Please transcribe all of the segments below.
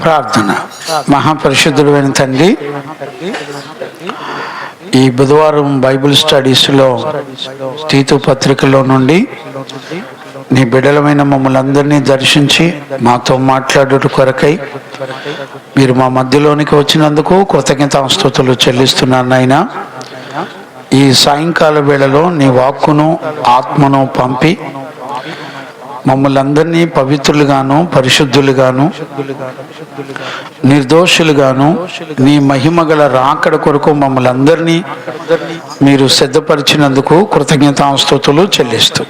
ప్రార్థన. మహాపరిశుద్ధుడైన తండ్రి, ఈ బుధవారం బైబిల్ స్టడీస్లో తీతు పత్రికలో నుండి నీ బిడ్డలమైన మమ్మల్ని అందరినీ దర్శించి మాతో మాట్లాడుట కొరకై మీరు మా మధ్యలోనికి వచ్చినందుకు కృతజ్ఞతాస్తుతులు చెల్లిస్తున్నాను నాయనా. ఈ సాయంకాల వేళలో నీ వాక్కును ఆత్మను పంపి మమ్మల్ని అందరినీ పవిత్రులుగాను పరిశుద్ధులుగాను నిర్దోషులుగాను నీ మహిమగల రాకడ కొరకు మమ్మల్ని అందరినీ మీరు సిద్ధపరిచినందుకు కృతజ్ఞతాస్తుతులు చెల్లిస్తూ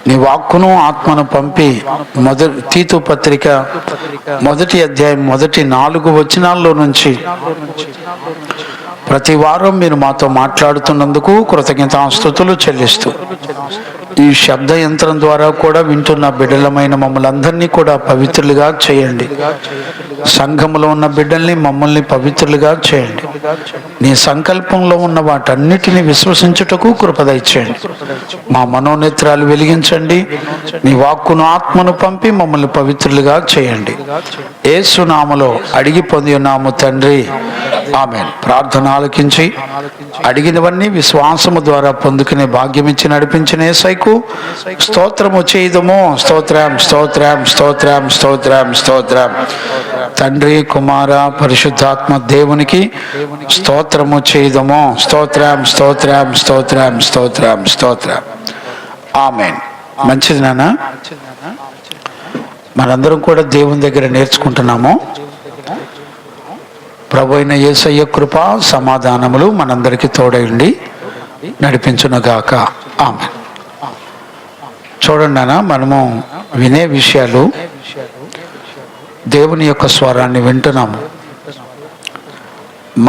నీ వాక్కును ఆత్మను పంపి తీతు పత్రిక 1వ అధ్యాయం మొదటి 4 వచనాల్లో నుంచి ప్రతి వారం మీరు మాతో మాట్లాడుతున్నందుకు కృతజ్ఞతాస్తుతులు చెల్లిస్తూ ఈ శబ్ద యంత్రం ద్వారా కూడా వింటున్న బిడ్డలమైన మమ్మల్ని అందరినీ కూడా పవిత్రులుగా చేయండి. సంఘంలో ఉన్న బిడ్డల్ని మమ్మల్ని పవిత్రులుగా చేయండి. నీ సంకల్పంలో ఉన్న వాటన్నిటిని విశ్వసించుటకు కృప దయచేయండి. మా మనోనేత్రాలు వెలిగించండి. నీ వాక్కును ఆత్మను పంపి మమ్మల్ని పవిత్రులుగా చేయండి. యేసు నామములో అడిగి పొంది ఉన్నాము తండ్రి, ఆమేన్. ప్రార్థన ఆలకించి అడిగినవన్నీ విశ్వాసము ద్వారా పొందుకునే భాగ్యం ఇచ్చి నడిపించిన యేసయ్యకు స్తోత్రము చేయుదుము. స్తోత్రం స్తోత్రం స్తోత్రం స్తోత్రం స్తోత్రం. తండ్రి, కుమార, పరిశుద్ధాత్మ దేవునికి స్తోత్రము చేయుదుము. స్తోత్రం స్తోత్రం స్తోత్రం స్తోత్రం స్తోత్రం. ఆమేన్. మంచిది నాన్న. మనందరం కూడా దేవుని దగ్గర నేర్చుకుంటున్నాము. ప్రభు అయిన యేసయ్య కృప సమాధానములు మనందరికీ తోడైండి నడిపించునుగాక. ఆమేన్. చూడండి నాన్న, మనము వినే విషయాలు దేవుని యొక్క స్వరాన్ని వింటున్నాము.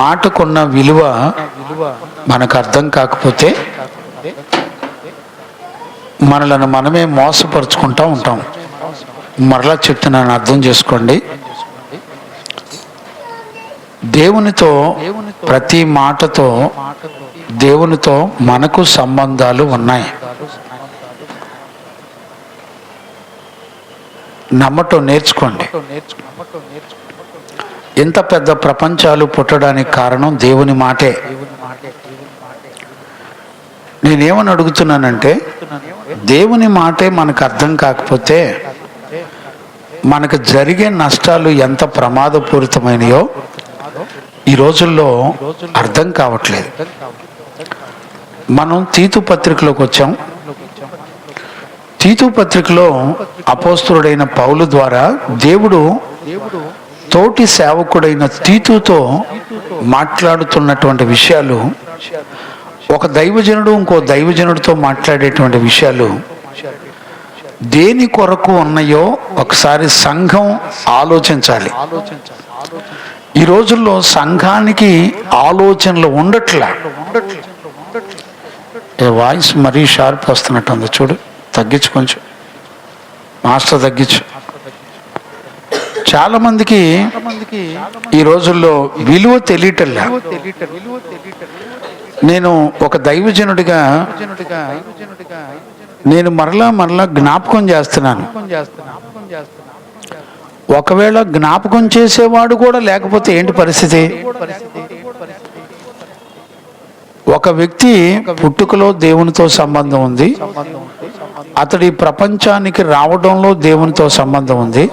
మాటకున్న విలువ మనకు అర్థం కాకపోతే మనలను మనమే మోసపరుచుకుంటూ ఉంటాం. మరలా చెప్తున్నాను, అర్థం చేసుకోండి. దేవునితో ప్రతి మాటతో దేవునితో మనకు సంబంధాలు ఉన్నాయి. నమ్మటం నేర్చుకోండి. ఎంత పెద్ద ప్రపంచాలు పుట్టడానికి కారణం దేవుని మాటే. నేనేమని అడుగుతున్నానంటే, దేవుని మాటే మనకు అర్థం కాకపోతే మనకు జరిగే నష్టాలు ఎంత ప్రమాదపూరితమైనయో ఈ రోజుల్లో అర్థం కావట్లేదు. మనం తీతు పత్రికలోకి వచ్చాం. తీతు పత్రికలో అపోస్తలుడైన పౌలు ద్వారా దేవుడు తోటి సేవకుడైన తీతుతో మాట్లాడుతున్నటువంటి విషయాలు, ఒక దైవజనుడు ఇంకో దైవజనుడితో మాట్లాడేటువంటి విషయాలు దేని కొరకు ఉన్నాయో ఒకసారి సంఘం ఆలోచించాలి. ఈ రోజుల్లో సంఘానికి ఆలోచనలు ఉండట్లే. వాయిస్ మరీ షార్ప్ వస్తున్నట్టుంది, చూడు. తగ్గించు, కొంచెం మాస్టర్ తగ్గించు. చాలా మందికి ఈ రోజుల్లో విలువ తెలియటల్లా. నేను ఒక దైవజనుడిగా నేను మరలా జ్ఞాపకం చేస్తున్నాను. ఒకవేళ జ్ఞాపకం చేసేవాడు కూడా లేకపోతే ఏంటి పరిస్థితి? ఒక వ్యక్తి పుట్టుకలో దేవునితో సంబంధం ఉంది, అతడి ప్రపంచానికి రావడంలో దేవునితో సంబంధం ఉంది,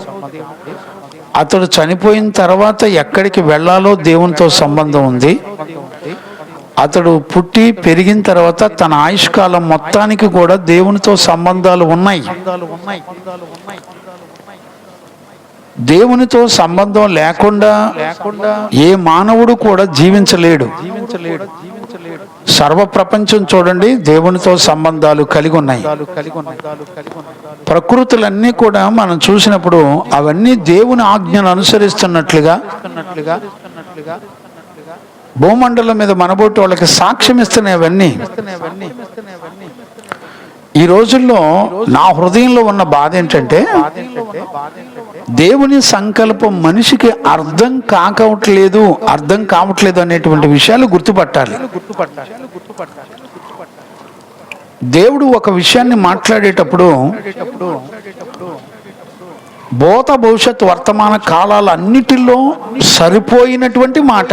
అతడు చనిపోయిన తర్వాత ఎక్కడికి వెళ్ళాలో దేవునితో సంబంధం ఉంది, అతడు పుట్టి పెరిగిన తర్వాత తన ఆయుష్కాలం మొత్తానికి కూడా దేవునితో సంబంధాలు ఉన్నాయి. దేవునితో సంబంధం లేకుండా ఏ మానవుడు కూడా జీవించలేడు. సర్వ ప్రపంచం చూడండి, దేవునితో సంబంధాలు కలిగి ఉన్నాయి. ప్రకృతులన్నీ కూడా మనం చూసినప్పుడు అవన్నీ దేవుని ఆజ్ఞను అనుసరిస్తున్నట్లుగా భూమండలం మీద మనబోటి వాళ్ళకి సాక్ష్యం ఇస్తున్నాయి. అవన్నీ ఈ రోజుల్లో నా హృదయంలో ఉన్న బాధ ఏంటంటే, దేవుని సంకల్పం మనిషికి అర్థం కావట్లేదు అనేటువంటి విషయాలు గుర్తుపట్టాలి. దేవుడు ఒక విషయాన్ని మాట్లాడేటప్పుడు భూత భవిష్యత్ వర్తమాన కాలాలన్నిటిలో సరిపోయినటువంటి మాట.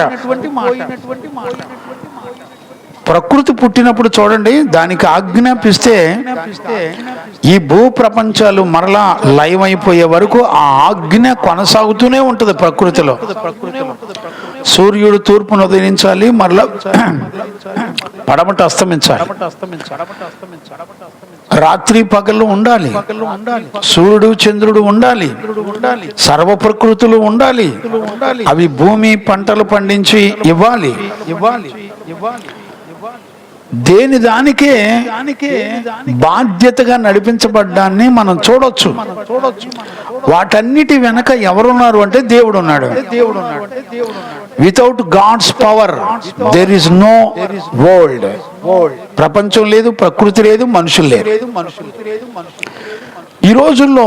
ప్రకృతి పుట్టినప్పుడు చూడండి, దానికి ఆజ్ఞాపిస్తే ఈ భూ ప్రపంచాలు మరలా లయమైపోయే వరకు ఆ ఆజ్ఞ కొనసాగుతూనే ఉంటుంది ప్రకృతిలో. సూర్యుడు తూర్పును ఉదయించాలి, మరలా పడమట అస్తమించాలి. రాత్రి పగళ్ళు ఉండాలి, సూర్యుడు చంద్రుడు ఉండాలి, సర్వ ప్రకృతులు ఉండాలి. అవి భూమి పంటలు పండించి ఇవ్వాలి. దేని దానికే బాధ్యతగా నడిపించబడ్డాన్ని మనం చూడొచ్చు. వాటన్నిటి వెనక ఎవరున్నారు అంటే దేవుడు ఉన్నాడు. Without God's power there is no world. ప్రపంచం లేదు, ప్రకృతి లేదు, మనుషులు లేరు. ఈ రోజుల్లో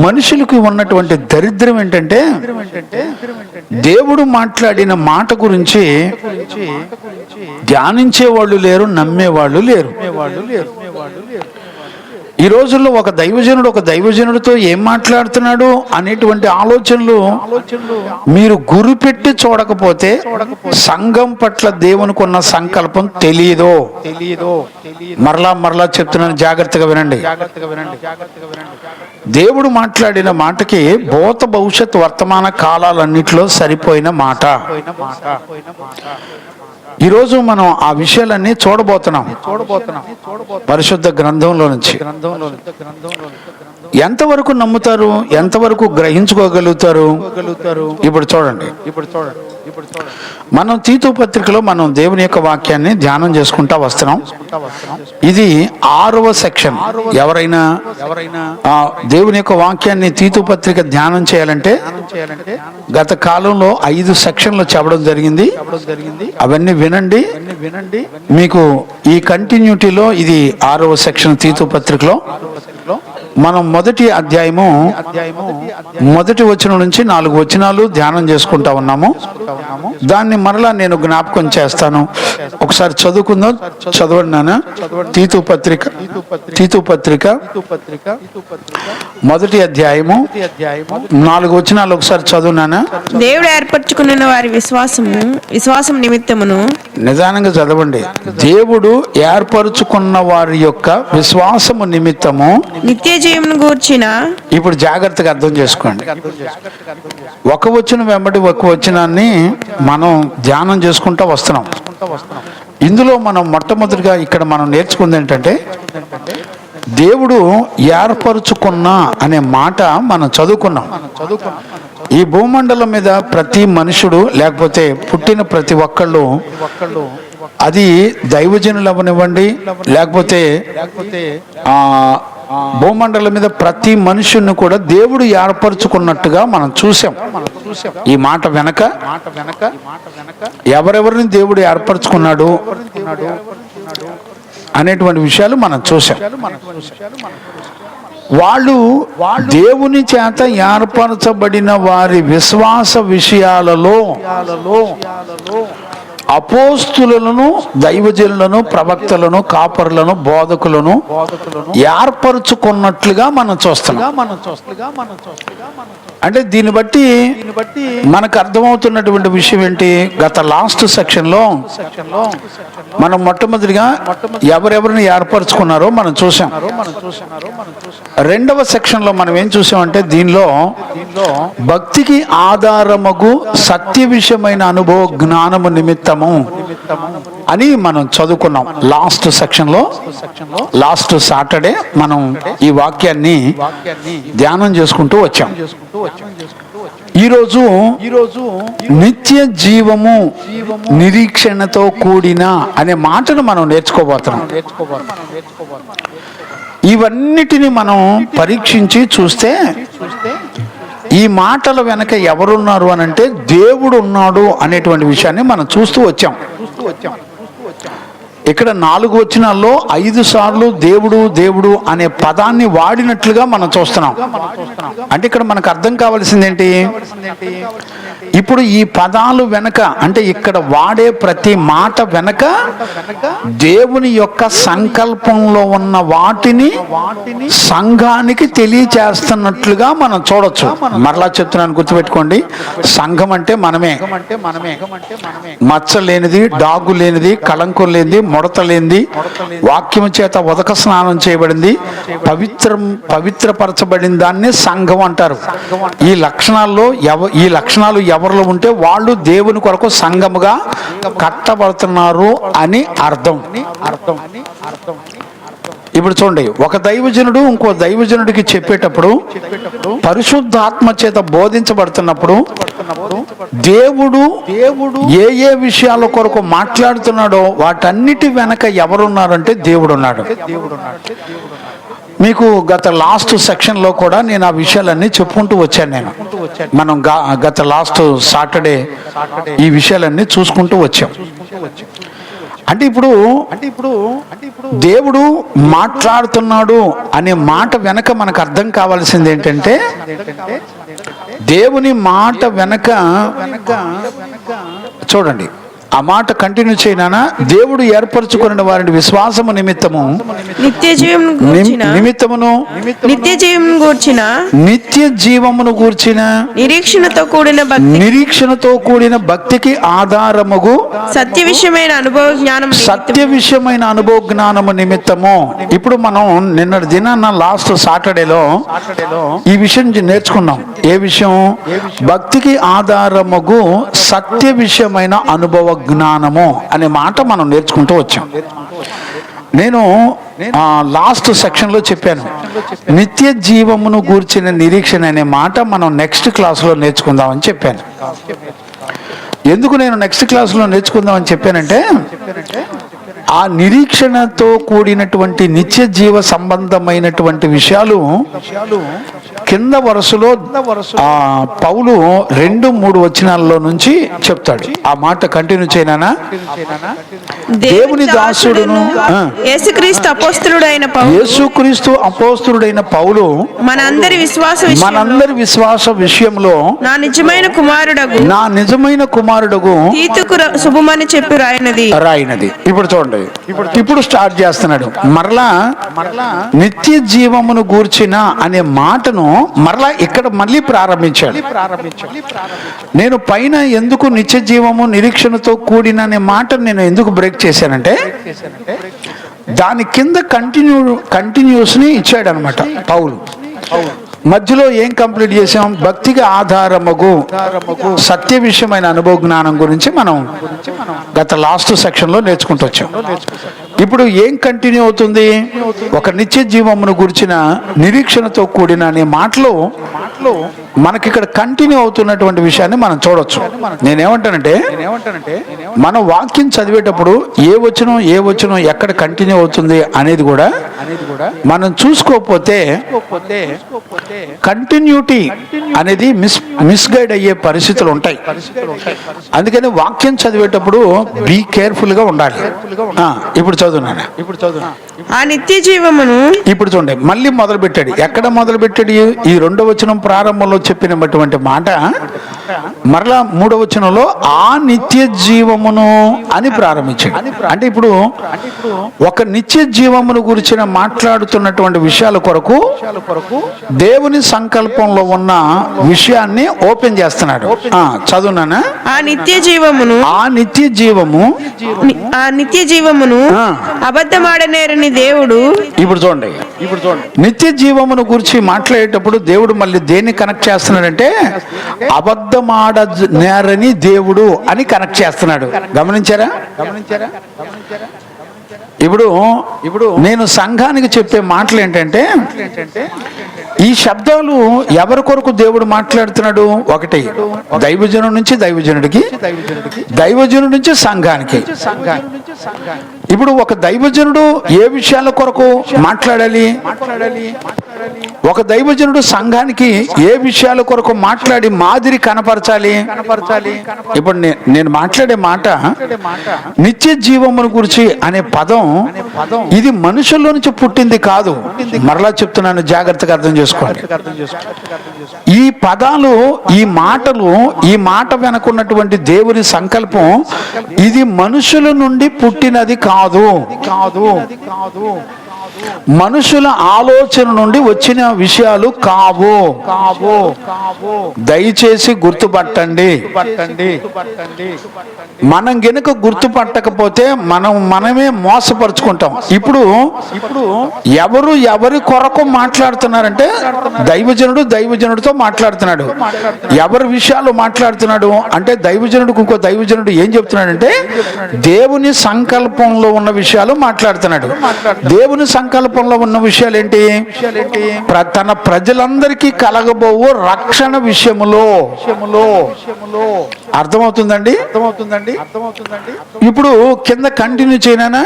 మనుషులకు ఉన్నటువంటి దరిద్రం ఏంటంటే, దేవుడు మాట్లాడిన మాట గురించి ధ్యానించే వాళ్ళు లేరు, నమ్మేవాళ్ళు లేరు. ఈ రోజుల్లో ఒక దైవజనుడితో ఏం మాట్లాడుతున్నాడు అనేటువంటి ఆలోచనలు మీరు గురిపెట్టి చూడకపోతే సంఘం పట్ల దేవునికి ఉన్న సంకల్పం తెలియదో. మరలా చెప్తున్నాను, జాగ్రత్తగా వినండి. దేవుడు మాట్లాడిన మాటకి భూత భవిష్యత్ వర్తమాన కాలాలన్నిటిలో సరిపోయిన మాట. ఈరోజు మనం ఆ విషయాలన్నీ చూడబోతున్నాం పరిశుద్ధ గ్రంథంలో నుంచి. ఎంతవరకు నమ్ముతారు, ఎంతవరకు గ్రహించుకోగలుగుతారు? ఇప్పుడు చూడండి. మనం తీతు పత్రికలో మనం దేవుని యొక్క వాక్యాన్ని ధ్యానం చేసుకుంటా వస్తున్నాం. ఇది 6వ సెక్షన్. ఎవరైనా దేవుని యొక్క వాక్యాన్ని తీతు పత్రిక ధ్యానం చేయాలంటే గత కాలంలో 5 సెక్షన్లు చెప్పడం జరిగింది. అవన్నీ వినండి. మీకు ఈ కంటిన్యూటీలో ఇది 6వ సెక్షన్ తీతు పత్రికలో. మనం మొదటి అధ్యాయము మొదటి వచనం నుంచి 4 వచనాలు ధ్యానం చేసుకుంటా ఉన్నాము. దాన్ని మరలా నేను జ్ఞాపకం చేస్తాను. ఒకసారి చదువుకుందాం. చదవండి నాన్న. తీతు పత్రిక మొదటి అధ్యాయము 4 వచనాలు ఒకసారి చదువు నాన్న. దేవుడు ఏర్పరచుకున్న వారి విశ్వాసం నిమిత్తమును. నిదానంగా చదవండి. దేవుడు ఏర్పరచుకున్న వారి యొక్క విశ్వాసము నిమిత్తము నిత్య జీవమును గూర్చిన. ఇప్పుడు జాగ్రత్తగా అర్థం చేసుకోండి. ఒక వచనం వెంబడి ఒక వచనాన్ని మనం ధ్యానం చేసుకుంటూ వస్తున్నాం. ఇందులో మనం మొట్టమొదటిగా ఇక్కడ మనం నేర్చుకుంది ఏంటంటే, దేవుడు ఏర్పరచుకున్న అనే మాట మనం చదువుకున్నాం. ఈ భూమండలం మీద ప్రతి మనుషుడు, లేకపోతే పుట్టిన ప్రతి ఒక్కళ్ళు, అది దైవజనులు అవ్వనివ్వండి, లేకపోతే భూమండలం మీద ప్రతి మనుషుని కూడా దేవుడు ఏర్పరచుకున్నట్టుగా మనం చూసాం. ఈ మాట వెనక ఎవరెవరిని దేవుడు ఏర్పరచుకున్నాడు అనేటువంటి విషయాలు మనం చూసాం. వాళ్ళు దేవుని చేత ఏర్పరచబడిన వారి విశ్వాస విషయాలలో అపోస్తులను, దైవజనులను, ప్రవక్తలను, కాపరులను, బోధకులను ఏర్పరచుకున్నట్లుగా మనం చూస్తున్నాం. అంటే దీన్ని బట్టి మనకు అర్థమవుతున్నటువంటి విషయం ఏంటి? గత లాస్ట్ సెక్షన్లో మనం మొట్టమొదటిగా ఎవరెవరిని ఏర్పరచుకున్నారో మనం చూసాం. రెండవ సెక్షన్లో మనం ఏం చూసామంటే, దీనిలో భక్తికి ఆధారమగు సత్య విషయమైన అనుభవ జ్ఞానము నిమిత్తము అని మనం చదువుకున్నాం. లాస్ట్ సెక్షన్లో, లాస్ట్ సాటర్డే మనం ఈ వాక్యాన్ని ధ్యానం చేసుకుంటూ వచ్చాం. ఈరోజు నిత్య జీవము నిరీక్షణతో కూడిన అనే మాటను మనం నేర్చుకోబోతున్నాం. ఇవన్నిటిని మనం పరీక్షించి చూస్తే ఈ మాటల వెనక ఎవరున్నారు అని అంటే దేవుడు ఉన్నాడు అనేటువంటి విషయాన్ని మనం చూస్తూ వచ్చాం. ఇక్కడ 4 వచనాల్లో 5 సార్లు దేవుడు దేవుడు అనే పదాన్ని వాడినట్లుగా మనం చూస్తున్నాం. అంటే ఇక్కడ మనకు అర్థం కావాల్సింది ఏంటి? ఇప్పుడు ఈ పదాలు వెనక, అంటే ఇక్కడ వాడే ప్రతి మాట వెనక దేవుని యొక్క సంకల్పంలో ఉన్న వాటిని సంఘానికి తెలియచేస్తున్నట్లుగా మనం చూడొచ్చు. మరలా చెప్తున్నాను, గుర్తుపెట్టుకోండి. సంఘం అంటే మనమే. మచ్చ లేనిది, డాగు లేనిది, కళంకం లేనిది, ముడత లేనిది, వాక్యము చేత ఉదక స్నానం చేయబడింది, పవిత్రపరచబడిన దాన్ని సంఘం అంటారు. ఈ లక్షణాలు ఎవరిలో ఉంటే వాళ్ళు దేవుని కొరకు సంఘముగా కట్టబడుతున్నారు అని అర్థం. ఇప్పుడు చూడండి, ఒక దైవజనుడు ఇంకో దైవజనుడికి చెప్పేటప్పుడు, పరిశుద్ధాత్మ చేత బోధించబడుతున్నప్పుడు దేవుడు ఏ ఏ విషయాల కొరకు మాట్లాడుతున్నాడో వాటన్నిటి వెనక ఎవరున్నారంటే దేవుడు ఉన్నాడు. మీకు గత లాస్ట్ సెక్షన్లో కూడా నేను ఆ విషయాలన్నీ చెప్పుకుంటూ వచ్చాను. మనం గత లాస్ట్ సాటర్డే ఈ విషయాలన్నీ చూసుకుంటూ వచ్చాం. అంటే ఇప్పుడు దేవుడు మాట్లాడుతున్నాడు అనే మాట వెనక మనకు అర్థం కావాల్సింది ఏంటంటే, దేవుని మాట వెనక చూడండి, ఆ మాట కంటిన్యూ చేయనా, దేవుడు ఏర్పరచుకున్న వారిని విశ్వాసము నిమిత్తము నిమిత్తమును నిత్య జీవమును గూర్చిన నిరీక్షణతో కూడిన భక్తికి ఆధారముగు సత్య విషయమైన అనుభవ జ్ఞానము నిమిత్తము. ఇప్పుడు మనం నిన్నటి దినాన లాస్ట్ సాటర్డేలో ఈ విషయం నేర్చుకున్నాం. ఏ విషయం? భక్తికి ఆధారముగు సత్య విషయమైన అనుభవ జ్ఞానము అనే మాట మనం నేర్చుకుంటూ వచ్చాం. నేను లాస్ట్ సెక్షన్లో చెప్పాను, నిత్య జీవమును గూర్చిన నిరీక్షణ అనే మాట మనం నెక్స్ట్ క్లాస్లో నేర్చుకుందామని చెప్పాను. ఎందుకు నేను నెక్స్ట్ క్లాస్లో నేర్చుకుందామని చెప్పానంటే, ఆ నిరీక్షణతో కూడినటువంటి నిత్య జీవ సంబంధమైనటువంటి విషయాలు కింద వరుసలో పౌలు 2-3 వచనాల్లో నుంచి చెప్తాడు. ఆ మాట కంటిన్యూ చేయనా? దేవుని దాసుడును యేసుక్రీస్తు అపోస్తలుడైన పౌలు మనందరి విశ్వాస విషయంలో నా నిజమైన కుమారుడగు తీతుకు శుభమని చెప్పి రాయినది. ఇప్పుడు చూడండి, ఇప్పుడు స్టార్ట్ చేస్తున్నాడు. మరలా నిత్య జీవమును గూర్చిన అనే మాటను మరలా ఇక్కడ మళ్ళీ ప్రారంభించాడు. నేను పైన ఎందుకు నిత్య జీవము నిరీక్షణతో కూడిన అనే మాటను నేను ఎందుకు బ్రేక్ చేశానంటే, దాని కింద కంటిన్యూస్ ని ఇచ్చాడు అనమాట పౌలు. మధ్యలో ఏం కంప్లీట్ చేసాం? భక్తికి ఆధారముగు సత్య విషయమైన అనుభవ జ్ఞానం గురించి మనం గత లాస్ట్ సెక్షన్ లో నేర్చుకుంటూ వచ్చాం. ఇప్పుడు ఏం కంటిన్యూ అవుతుంది? ఒక నిత్య జీవమును గురించిన నిరీక్షణతో కూడిన అనే మాటలు మనకి ఇక్కడ కంటిన్యూ అవుతున్నటువంటి విషయాన్ని మనం చూడొచ్చు. నేనేమంటానంటే, మన వాక్యం చదివేటప్పుడు ఏ వచనం ఎక్కడ కంటిన్యూ అవుతుంది అనేది కూడా మనం చూసుకోకపోతే కంటిన్యూటీ అనేది మిస్గైడ్ అయ్యే పరిస్థితులు ఉంటాయి. అందుకని వాక్యం చదివేటప్పుడు బీ కేర్ఫుల్ గా ఉండాలి. ఇప్పుడు చదువున్నాను. ఆ నిత్య జీవమును ఇప్పుడు చూడండి, మళ్ళీ మొదలు పెట్టాడు. ఎక్కడ మొదలు పెట్టాడు? ఈ 2వ వచనం ప్రారంభంలో చెప్పినటువంటి మాట మరలా 3వ వచనంలో ఆ నిత్య జీవమును అని ప్రారంభించాడు. అంటే ఇప్పుడు ఒక నిత్య జీవమును గురించిన మాట్లాడుతున్నటువంటి విషయాల కొరకు దేవుని సంకల్పంలో ఉన్న విషయాన్ని ఓపెన్ చేస్తున్నాడు. చదువునానా? ఆ నిత్య జీవమును అబద్ధమాడనేరని దేవుడు. ఇప్పుడు చూడండి, నిత్య జీవమును గురించి మాట్లాడేటప్పుడు దేవుడు మళ్ళీ దేన్ని కనెక్ట్ చేస్తున్నాడంటే, అబద్ధమాడనేరని దేవుడు అని కనెక్ట్ చేస్తున్నాడు. గమనించారా? ఇప్పుడు నేను సంఘానికి చెప్పే మాటలు ఏంటంటే, ఈ శబ్దాలు ఎవరి కొరకు దేవుడు మాట్లాడుతున్నాడు? ఒకటి, దైవజనుడి నుంచి దైవజనుడికి, దైవజనుడి నుంచి సంఘానికి. ఇప్పుడు ఒక దైవజనుడు ఏ విషయాల కొరకు మాట్లాడాలి? ఒక దైవజనుడు సంఘానికి ఏ విషయాల కొరకు మాట్లాడి మాదిరి కనపరచాలి? ఇప్పుడు నేను మాట్లాడే మాట నిత్య జీవమును గురించి అనే పదం ఇది మనుషుల్లో నుంచి పుట్టింది కాదు. మరలా చెప్తున్నాను, జాగ్రత్తగా అర్థం చేసుకోండి. ఈ పదాలు, ఈ మాటలు, ఈ మాట వెనకున్నటువంటి దేవుని సంకల్పం ఇది మనుషుల నుండి పుట్టినది కాదు. మనుషుల ఆలోచన నుండి వచ్చిన విషయాలు కావు. దయచేసి గుర్తుపట్టండి. మనం గనుక గుర్తుపట్టకపోతే మనమే మోసపరుచుకుంటాం. ఇప్పుడు ఎవరి కొరకు మాట్లాడుతున్నారంటే దైవజనుడితో మాట్లాడుతున్నాడు. ఎవరి విషయాలు మాట్లాడుతున్నాడు అంటే దైవజనుడికి ఇంకో దైవజనుడు ఏం చెప్తున్నాడంటే దేవుని సంకల్పంలో ఉన్న విషయాలు మాట్లాడుతున్నాడు. దేవుని సంకల్పంలో ఉన్న విషయాలు ఏంటి? తన ప్రజలందరికీ కలగబోవు రక్షణ విషయములో. అర్థమవుతుందండి? ఇప్పుడు కింద కంటిన్యూ చేయనా?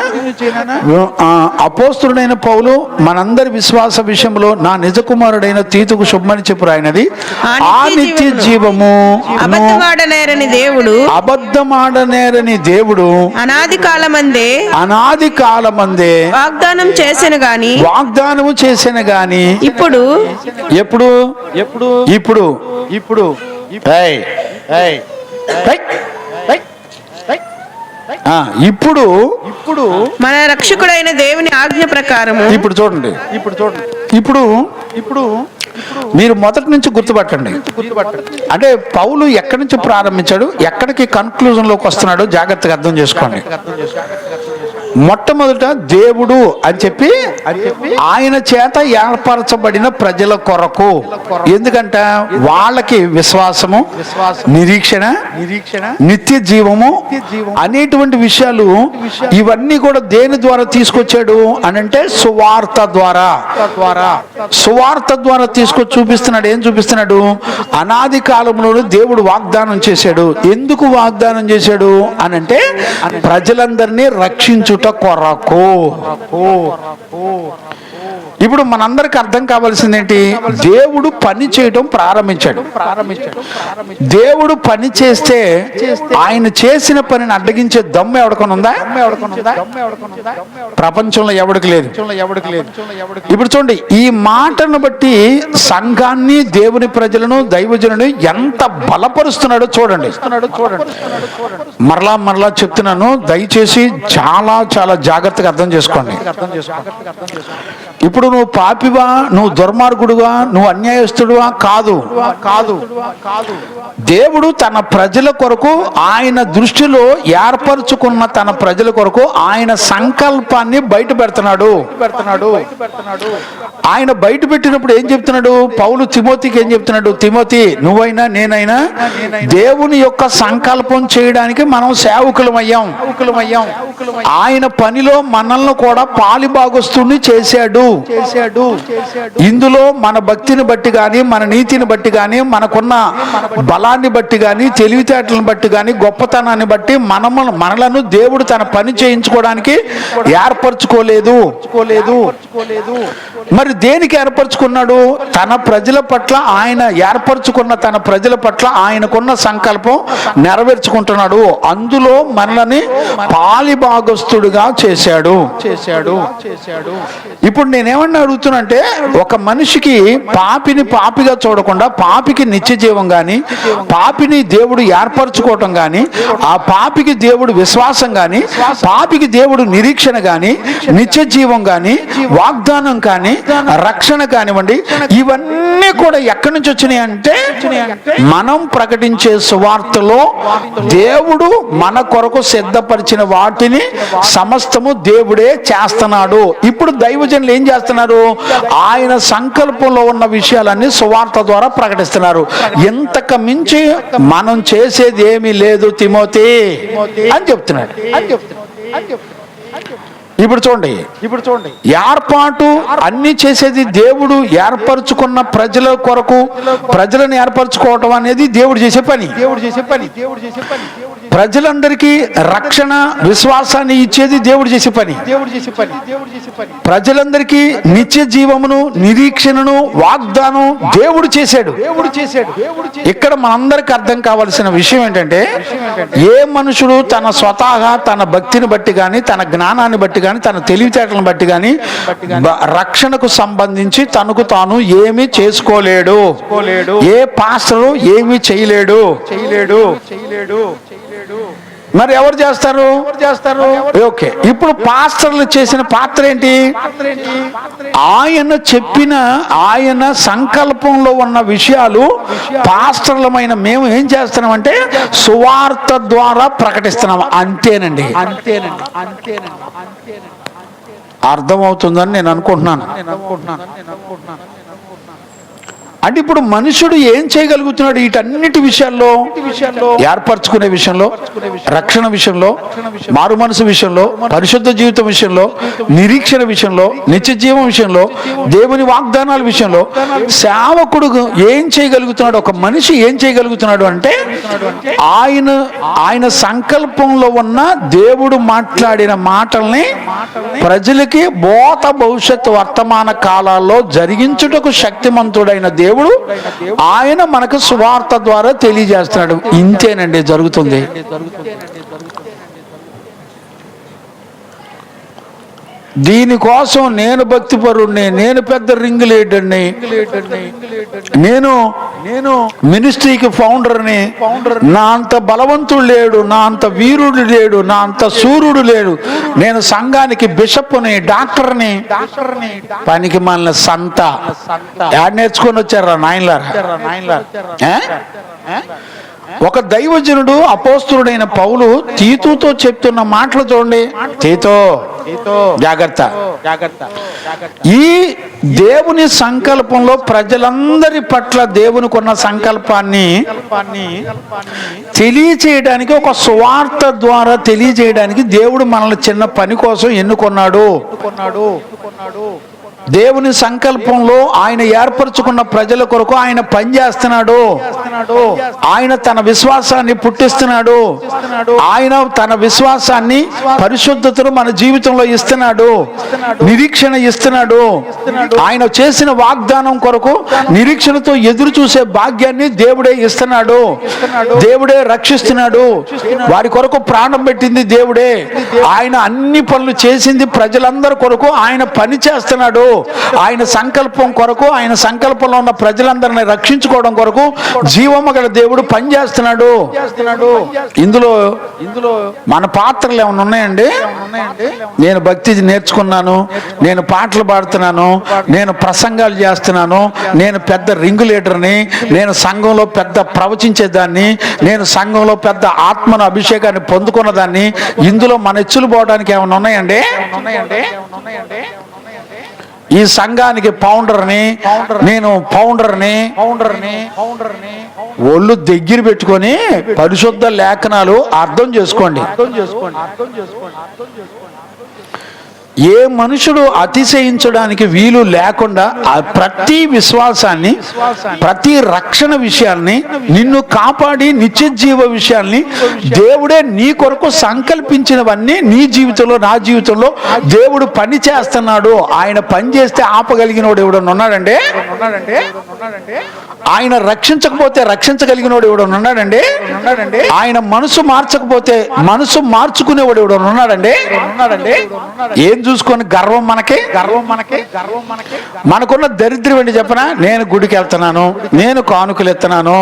అపోస్తుడైన పౌలు మనందరి విశ్వాస విషయంలో నా నిజ కుమారుడైన తీతుకు శుభమని చెప్పు రాయినది ఆ నిత్య జీవము అబద్ధమాడనేరని దేవుడు అనాది కాలమందే వాగ్దానము చేసిన గాని ఇప్పుడు ఇప్పుడు మన రక్షకుడైన దేవుని ఆజ్ఞ ప్రకారము. ఇప్పుడు చూడండి, ఇప్పుడు మీరు మొదటి నుంచి గుర్తుపట్టండి. అంటే పౌలు ఎక్కడి నుంచి ప్రారంభించాడు, ఎక్కడికి కన్క్లూజన్ లోకి వస్తున్నాడో జాగ్రత్తగా అర్థం చేసుకోండి. మొట్టమొదట దేవుడు అని చెప్పి ఆయన చేత ఏర్పరచబడిన ప్రజల కొరకు. ఎందుకంటే వాళ్ళకి విశ్వాసము, నిరీక్షణ, నిత్య జీవము అనేటువంటి విషయాలు ఇవన్నీ కూడా దేని ద్వారా తీసుకొచ్చాడు అని అంటే సువార్త ద్వారా తీసుకొచ్చి చూపిస్తున్నాడు. ఏం చూపిస్తున్నాడు? అనాది కాలంలో దేవుడు వాగ్దానం చేశాడు. ఎందుకు వాగ్దానం చేశాడు అని అంటే ప్రజలందరినీ రక్షించుట కొరకు. ఇప్పుడు మనందరికి అర్థం కావాల్సింది ఏంటి? దేవుడు పని చేయడం ప్రారంభించాడు. దేవుడు పని చేస్తే ఆయన చేసిన పనిని అడ్డగించే దమ్ము ఎవడికొనుందా? ప్రపంచంలో ఎవడికి లేదు. ఇప్పుడు చూడండి, ఈ మాటను బట్టి సంఘాన్ని, దేవుని ప్రజలను, దైవజనుని ఎంత బలపరుస్తున్నాడో చూడండి. మరలా చెప్తున్నాను, దయచేసి చాలా చాలా జాగ్రత్తగా అర్థం చేసుకోండి. ఇప్పుడు నువ్వు పాపివా, నువ్వు దుర్మార్గుడువా, నువ్వు అన్యాయస్తుడువా కాదు. దేవుడు తన ప్రజల కొరకు, ఆయన దృష్టిలో ఏర్పరచుకున్న తన ప్రజల కొరకు ఆయన సంకల్పాన్ని బయట పెడుతున్నాడు. ఆయన బయట పెట్టినప్పుడు ఏం చెప్తున్నాడు? పౌలు తిమోతికి ఏం చెప్తున్నాడు? తిమోతి, నువ్వైనా నేనైనా దేవుని యొక్క సంకల్పం చేయడానికి మనం సేవకులమయ్యాం. ఆయన పనిలో మనల్ని కూడా పాలిభాగస్తుని చేశాడు. ఇందులో మన భక్తిని బట్టి గాని, మన నీతిని బట్టి గాని, మనకున్న బలాన్ని బట్టి గాని, తెలివితేటలను బట్టి గాని, గొప్పతనాన్ని బట్టి మనలను దేవుడు తన పని చేయించుకోవడానికి ఏర్పరచుకోలేదు. మరి దేనికి ఏర్పరచుకున్నాడు? తన ప్రజల పట్ల, ఆయన ఏర్పరచుకున్న తన ప్రజల పట్ల ఆయనకున్న సంకల్పం నెరవేర్చుకుంటున్నాడు. అందులో మనల్ని పాలిభాగస్తుడుగా చేశాడు. ఇప్పుడు నేనేమన్నా అడుగుతున్నంటే, ఒక మనిషికి పాపిగా చూడకుండా పాపికి నిత్య జీవం గాని, పాపిని దేవుడు ఏర్పరచుకోవటం గాని, ఆ పాపికి దేవుడు విశ్వాసం గాని, పాపికి దేవుడు నిరీక్షణ గాని, నిత్య జీవం గాని, వాగ్దానం కానీ, రక్షణ కానివ్వండి, ఇవన్నీ కూడా ఎక్కడి నుంచి వచ్చినాయి అంటే మనం ప్రకటించే సువార్తలో దేవుడు మన కొరకు సిద్ధపరిచిన వాటిని సమస్తము దేవుడే చేస్తున్నాడు. ఇప్పుడు దైవజనులు ఏం చేస్తున్నారు? ఆయన సంకల్పంలో ఉన్న విషయాలన్నీ సువార్త ద్వారా ప్రకటిస్తున్నారు. ఇంతకు మించి మనం చేసేది ఏమీ లేదు తిమోతి అని చెప్తున్నాడు. ఇప్పుడు చూడండి, ఏర్పాటు అన్ని చేసేది దేవుడు. ఏర్పరచుకున్న ప్రజల కొరకు ప్రజలను ఏర్పరచుకోవటం అనేది దేవుడు చేసే పని. ప్రజలందరికీ రక్షణ విశ్వాసాన్ని ఇచ్చేది దేవుడు చేసే పని. ప్రజలందరికీ నిత్య జీవమును నిరీక్షణను వాగ్దానం దేవుడు చేశాడు. ఇక్కడ మనందరికి అర్థం కావాల్సిన విషయం ఏంటంటే, ఏ మనుషుడు తన స్వతహా తన భక్తిని బట్టి కానీ, తన జ్ఞానాన్ని బట్టి కానీ, తన తెలివితేటలను బట్టి కానీ రక్షణకు సంబంధించి తనకు తాను ఏమీ చేసుకోలేడు. ఏ పాస్టరు ఏమీ చేయలేడు. మరి ఎవరు చేస్తారు? ఓకే, ఇప్పుడు పాస్టర్లు చేసిన పాత్ర ఏంటి? ఆయన చెప్పిన, ఆయన సంకల్పంలో ఉన్న విషయాలు పాస్టర్లమైన మేము ఏం చేస్తున్నామంటే సువార్త ద్వారా ప్రకటిస్తున్నాం. అంతేనండి. అర్థమవుతుందని నేను అనుకుంటున్నాను. అంటే ఇప్పుడు మనుషుడు ఏం చేయగలుగుతున్నాడు? వీటన్నిటి విషయాల్లో, ఏర్పరచుకునే విషయంలో, రక్షణ విషయంలో, మారు మనసు విషయంలో, పరిశుద్ధ జీవితం విషయంలో, నిరీక్షణ విషయంలో, నిత్య జీవం విషయంలో, దేవుని వాగ్దానాల విషయంలో సేవకుడు ఏం చేయగలుగుతున్నాడు? ఒక మనిషి ఏం చేయగలుగుతున్నాడు అంటే ఆయన సంకల్పంలో ఉన్న దేవుడు మాట్లాడిన మాటల్ని ప్రజలకి భూత భవిష్యత్ వర్తమాన కాలాల్లో జరిగించుటకు శక్తిమంతుడైన దేవుడు ఆయన మనకు సువార్త ద్వారా తెలియజేస్తున్నాడు. ఇంతేనండి జరుగుతుంది. దీనికోసం నేను భక్తిపరుణ్ణి, నేను పెద్ద రింగ్ లీడర్ని, నేను మినిస్ట్రీకి ఫౌండర్ని, నా అంత బలవంతుడు లేడు, నా అంత వీరుడు లేడు, నా అంత సూర్యుడు లేడు, నేను సంఘానికి బిషప్ని, డాక్టర్ని, పనికి మాలిన సంత యాడ్ నేర్చుకొని వచ్చారా నాయనలారా? ఒక దైవజనుడు అపోస్తులుడైన పౌలు తీతుతో చెప్తున్న మాటలు చూడండి. తీతో జాగ్రత్త. ఈ దేవుని సంకల్పంలో ప్రజలందరి పట్ల దేవునికి ఉన్న సంకల్పాన్ని తెలియచేయడానికి, ఒక సువార్త ద్వారా తెలియచేయడానికి దేవుడు మనల్ని చిన్న పని కోసం ఎన్నుకున్నాడు. దేవుని సంకల్పంలో ఆయన ఏర్పరచుకున్న ప్రజల కొరకు ఆయన పనిచేస్తున్నాడు. ఆయన తన విశ్వాసాన్ని పుట్టిస్తున్నాడు. ఆయన తన విశ్వాసాన్ని, పరిశుద్ధతను మన జీవితంలో ఇస్తున్నాడు. నిరీక్షణ ఇస్తున్నాడు. ఆయన చేసిన వాగ్దానం కొరకు నిరీక్షణతో ఎదురు చూసే భాగ్యాన్ని దేవుడే ఇస్తున్నాడు. దేవుడే రక్షిస్తున్నాడు. వారి కొరకు ప్రాణం పెట్టింది దేవుడే. ఆయన అన్ని పనులు చేసింది ప్రజలందరి కొరకు ఆయన పని చేస్తున్నాడు. ఆయన సంకల్పం కొరకు, ఆయన సంకల్పంలో ఉన్న ప్రజలందరినీ రక్షించుకోవడం కొరకు జీవము గల దేవుడు పనిచేస్తున్నాడు. ఇందులో మన పాత్రలు ఏమైనా ఉన్నాయండి? నేను భక్తి నేర్చుకున్నాను, నేను పాటలు పాడుతున్నాను, నేను ప్రసంగాలు చేస్తున్నాను, నేను పెద్ద రింగు లీడర్ని, నేను సంఘంలో పెద్ద ప్రవచించేదాన్ని, నేను సంఘంలో పెద్ద ఆత్మను అభిషేకాన్ని పొందుకున్న దాన్ని, ఇందులో మన ఎచ్చులు పోవడానికి ఏమైనా ఉన్నాయండి? ఈ సంఘానికి ఫౌండర్ని, నేను ఫౌండర్ని ఒళ్ళు దగ్గర పెట్టుకొని పరిశుద్ధ లేఖనాలు అర్థం చేసుకోండి. ఏ మనుషుడు అతిశయించడానికి వీలు లేకుండా ప్రతి విశ్వాసాన్ని, ప్రతి రక్షణ విషయాల్ని, నిన్ను కాపాడి నిత్య జీవ విషయాల్ని దేవుడే నీ కొరకు సంకల్పించినవన్నీ నీ జీవితంలో, నా జీవితంలో దేవుడు పని చేస్తున్నాడు. ఆయన పని చేస్తే ఆపగలిగినోడు ఎవడన్నా ఉన్నాడంటే? ఆయన రక్షించకపోతే రక్షించగలిగినోడు ఎవడన్నా ఉన్నాడండి? ఆయన మనసు మార్చకపోతే మనసు మార్చుకునేవాడు ఎవడన్నా ఉన్నాడండి? ఏం చూసుకొని గర్వం మనకి? మనకున్న దరిద్రం ఏంటి చెప్పనా? నేను గుడికి వెళ్తున్నాను, నేను కానుకలు ఎత్తున్నాను,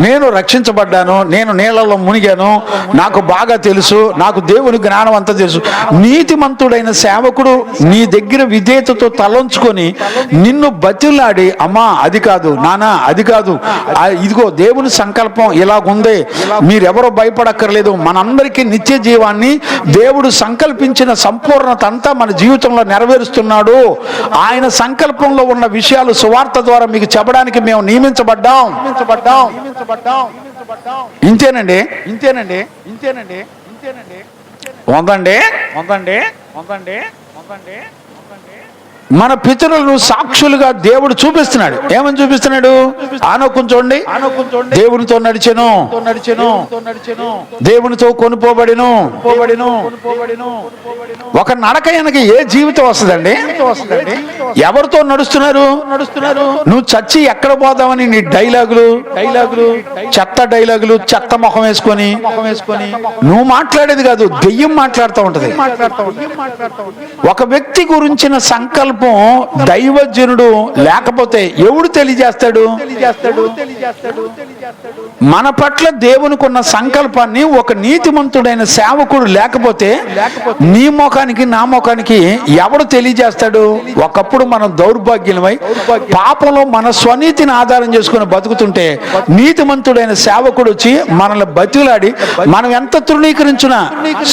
నేను రక్షించబడ్డాను, నేను నీళ్ళలో మునిగాను, నాకు బాగా తెలుసు, నాకు దేవుని జ్ఞానం అంతా తెలుసు. నీతిమంతుడైన సేవకుడు నీ దగ్గర విధేయతతో తలంచుకొని నిన్ను బతిలాడి, అమ్మా అది కాదు, నానా అది కాదు, ఇదిగో దేవుని సంకల్పం ఇలాగుంది, మీరెవరో భయపడక్కర్లేదు, మనందరికీ నిత్య జీవాన్ని దేవుడు సంకల్పించిన సంపూర్ణత అంతా మన జీవితంలో నెరవేరుస్తున్నాడు. ఆయన సంకల్పంలో ఉన్న విషయాలు సువార్త ద్వారా మీకు చెప్పడానికి మేము నియమించబడ్డాం. ఇంతేనండి. వందండి. మన పితరులను సాక్షులుగా దేవుడు చూపిస్తున్నాడు. ఏమని చూపిస్తున్నాడు? ఆనోకుని చూడండి. దేవునితో నడిచెను, దేవునితో కొనుపోబడిను. ఒక నడక వెనక ఏ జీవితం వస్తుందండి? ఎవరితో నడుస్తున్నారు? నువ్వు చచ్చి ఎక్కడ పోదామని నీ డైలాగులు చెత్త డైలాగులు, చెత్త ముఖం వేసుకొని నువ్వు మాట్లాడేది కాదు, దెయ్యం మాట్లాడుతూ ఉంటది. ఒక వ్యక్తి గురించిన సంకల్పం దైవజనుడు లేకపోతే ఎవడు తెలియజేస్తాడు? మన పట్ల దేవునికి ఉన్న సంకల్పాన్ని ఒక నీతిమంతుడైన సేవకుడు లేకపోతే నీ ముఖానికి నా ముఖానికి ఎవడు తెలియజేస్తాడు? ఒకప్పుడు మనం దౌర్భాగ్యమై పాపంలో మన స్వనీతిని ఆధారం చేసుకుని బతుకుతుంటే నీతిమంతుడైన సేవకుడు వచ్చి మనల్ని బతిలాడి మనం ఎంత తృణీకరించినా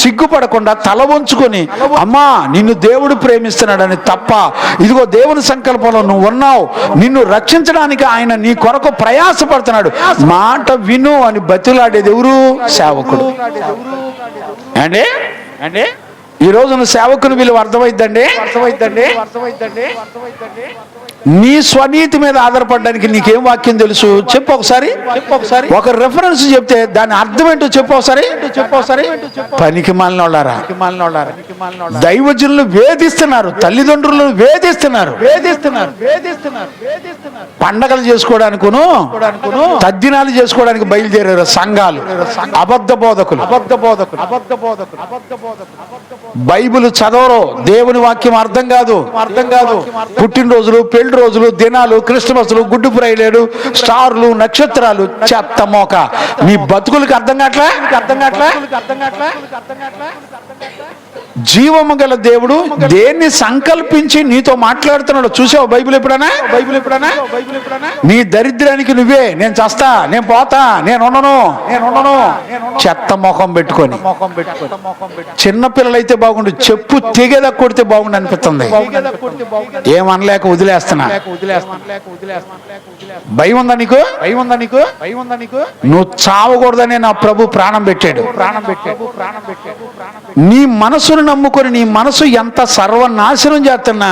సిగ్గుపడకుండా తల వంచుకొని, అమ్మా నిన్ను దేవుడు ప్రేమిస్తున్నాడని తప్ప, ఇదిగో దేవుని సంకల్పంలో నువ్వు ఉన్నావు, నిన్ను రక్షించడానికి ఆయన నీ కొరకు ప్రయాసపడుతున్నాడు, మాట విను అని బతిలాడేది ఎవరు? సేవకుడు. అంటే ఈ రోజు నువ్వు సేవకుని విలువ అర్థమైద్దండి. నీ స్వనీతి మీద ఆధారపడడానికి నీకేం వాక్యం తెలుసు? చెప్పు ఒకసారి. ఒక రెఫరెన్స్ చెప్తే దాని అర్థం ఏంటో చెప్పు ఒకసారి. పనికి మాలినోళ్ళారా, దైవజనులు వేధిస్తున్నారు, తల్లిదండ్రులను వేధిస్తున్నారు. పండగలు చేసుకోవడానికును తద్దినాలు చేసుకోవడానికి బయలుదేరారు సంఘాలు. అబద్ధ బోధకులు. బైబిల్ చదవరు, దేవుని వాక్యం అర్థం కాదు. పుట్టినరోజులు, పెళ్లి రోజులు, దినాలు, క్రిస్మస్లు, గుడ్డు ఫ్రైడేలు, స్టార్లు, నక్షత్రాలు, చెత్త మోక. నీ బతుకులకి అర్థం కావట్లే. జీవము గల దేవుడు దేన్ని సంకల్పించి నీతో మాట్లాడుతున్నాడు చూసావు బైబిల్ ఎప్పుడైనా? నీ దరిద్రానికి నువ్వే, నేను చస్తా, నేను పోతా, నేను ఉండను చెత్త ముఖం పెట్టుకొని. చిన్నపిల్లలైతే బాగుండు, చెప్పు తెగేదా కొడితే బాగుండు అనిపిస్తుంది. ఏమనలేక వదిలేస్తున్నా. భయం ఉందా నీకు? నువ్వు చావకూడదనే నా ప్రభు ప్రాణం పెట్టాడు. నీ మనసును నమ్ముకొని నీ మనసు ఎంత సర్వనాశనం చేస్తున్నా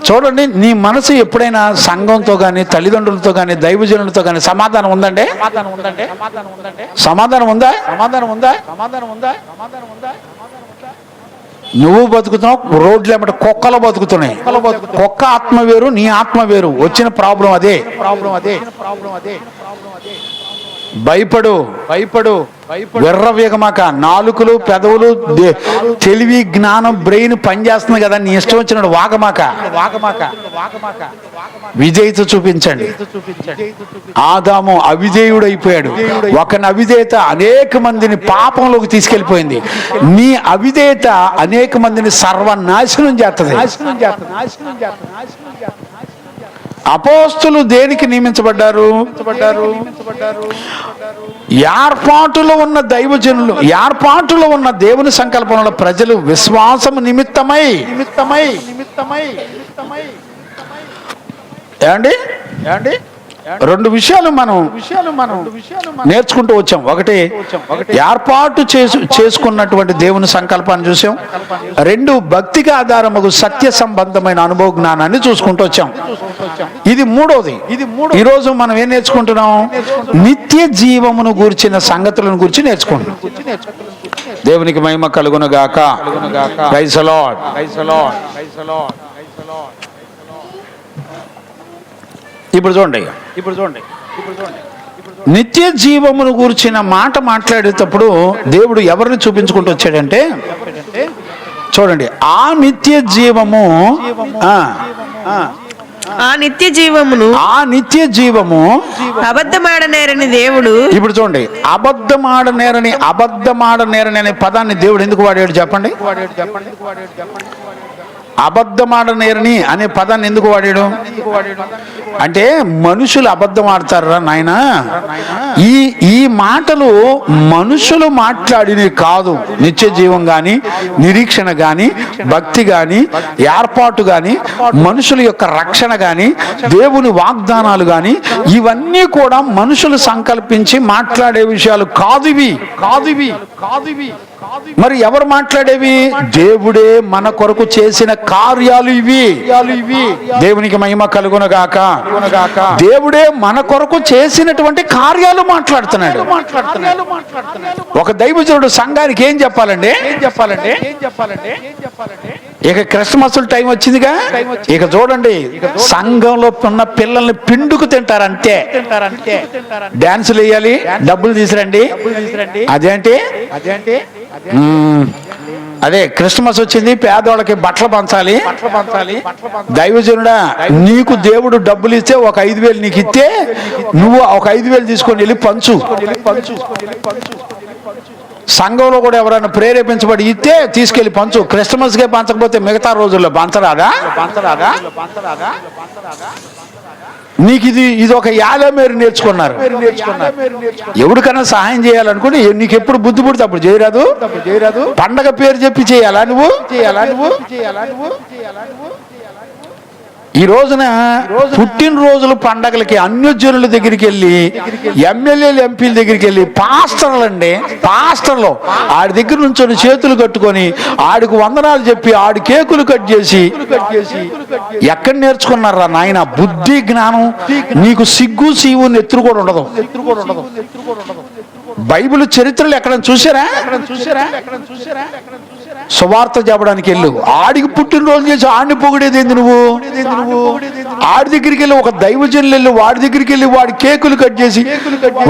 చూడండి, నీ మనసు ఎప్పుడైనా సంఘంతో గాని, తల్లిదండ్రులతో గాని, దైవజనులతో గాని సమాధానం ఉందండి? సమాధానం ఉందా? నువ్వు బతుకుతున్నావు, రోడ్లు ఏమంటే కుక్కలు బతుకుతున్నాయి. కుక్క ఆత్మ వేరు, నీ ఆత్మ వేరు. వచ్చిన ప్రాబ్లం అదే. భయపడు విర్రవేగమాక. నాలుకలు, పెదవులు, తెలివి, జ్ఞానం, బ్రెయిన్ పనిచేస్తుంది కదా, నీ ఇష్టం వచ్చినట్టు వాగమాక. విజేత చూపించండి. ఆదాము అవిధేయుడు అయిపోయాడు. ఒక అవిధేయత అనేక మందిని పాపంలోకి తీసుకెళ్లిపోయింది. నీ అవిధేయత అనేక మందిని సర్వనాశనం చేస్తుంది. అపోస్తులు దేనికి నియమించబడ్డారు? ఏర్పాటులో ఉన్న దైవజనులు, ఏర్పాటులో ఉన్న దేవుని సంకల్పంలో ప్రజలు విశ్వాసం నిమిత్తమై ఏమండి రెండు విషయాలు మనం నేర్చుకుంటూ వచ్చాం. ఒకటి ఏర్పాటు చేసుకున్నటువంటి దేవుని సంకల్పాన్ని చూసాం. రెండు భక్తికి ఆధారము సత్య సంబంధమైన అనుభవ జ్ఞానాన్ని చూసుకుంటూ వచ్చాం. ఇది మూడోది. ఈరోజు మనం ఏం నేర్చుకుంటున్నాం? నిత్య జీవమును గూర్చిన సంగతులను గురించి నేర్చుకుంటున్నాం. దేవునికి మహిమ కలుగును గాక. Praise the Lord. ఇప్పుడు చూడండి, నిత్య జీవమును గూర్చిన మాట మాట్లాడేటప్పుడు దేవుడు ఎవరిని చూపించుకుంటూ వచ్చాడంటే, చూడండి, ఆ నిత్య జీవము అబద్ధమాడనేరని దేవుడు. ఇప్పుడు చూడండి, అబద్ధమాడనేరని అనే పదాన్ని దేవుడు ఎందుకు వాడాడు చెప్పండి? అబద్ధమాడనేరని అనే పదాన్ని ఎందుకు వాడాడు అంటే, మనుషులు అబద్ధం ఆడతారా నాయన? ఈ మాటలు మనుషులు మాట్లాడినవి కాదు. నిత్య జీవం గాని, నిరీక్షణ గాని, భక్తి గాని, ఏర్పాటు గాని, మనుషుల యొక్క రక్షణ గాని, దేవుని వాగ్దానాలు గాని, ఇవన్నీ కూడా మనుషులు సంకల్పించి మాట్లాడే విషయాలు కాదు. మరి ఎవరు మాట్లాడేవి? దేవుడే మన కొరకు చేసిన కార్యాలు ఇవి. దేవునికి మహిమ కలుగునగాక. దేవుడే మన కొరకు చేసినటువంటి కార్యాలు మాట్లాడుతున్నాడు. ఒక దైవజనుడు సంఘానికి ఏం చెప్పాలండి? ఇక క్రిస్మస్ టైం వచ్చిందిగా, ఇక చూడండి సంఘంలో ఉన్న పిల్లల్ని పిండుకు తింటారు అంతే. డాన్సులు వేయాలి, డబ్బులు తీసురండి. అదేంటి అదే క్రిస్మస్ వచ్చింది, పేదవాళ్ళకి బట్టలు పంచాలి. దైవజనుడా, నీకు దేవుడు డబ్బులు ఇస్తే ఒక 5,000 నీకు ఇస్తే నువ్వు ఒక 5,000 తీసుకొని వెళ్ళి పంచు. సంఘంలో కూడా ఎవరైనా ప్రేరేపించబడి ఇస్తే తీసుకెళ్లి పంచు. క్రిస్మస్కే పంచకపోతే మిగతా రోజుల్లో పంచరాదా? నీకు ఇది ఒక యాలే మీరు నేర్చుకున్నారు. ఎవరికైనా సహాయం చేయాలనుకుని నీకు ఎప్పుడు బుద్ధి పుడితే అప్పుడు చేయరాదు. పండగ పేరు చెప్పి చేయాలా నువ్వు? ఈ రోజున పుట్టినరోజులు పండగలకి అన్యజనుల దగ్గరికి వెళ్ళి, ఎమ్మెల్యేలు ఎంపీల దగ్గరికి వెళ్ళి, పాస్టర్లు ఆడి దగ్గర నుంచి చేతులు కట్టుకొని ఆడికి వందనాలు చెప్పి ఆడి కేకులు కట్ చేసి ఎక్కడ నేర్చుకున్నారా నాయన బుద్ధి జ్ఞానం? నీకు సిగ్గు సీవు నెత్తురు కూడా ఉండదు. బైబిల్ చరిత్రలు ఎక్కడ చూసారా? సువార్త చెప్పడానికి వెళ్ళు, ఆడికి పుట్టినరోజు చేసి ఆడిని పొగిడేది ఏంది నువ్వు? ఆడి దగ్గరికి వెళ్ళి ఒక దైవజనులు వెళ్ళి వాడి దగ్గరికి వెళ్ళి వాడి కేకులు కట్ చేసి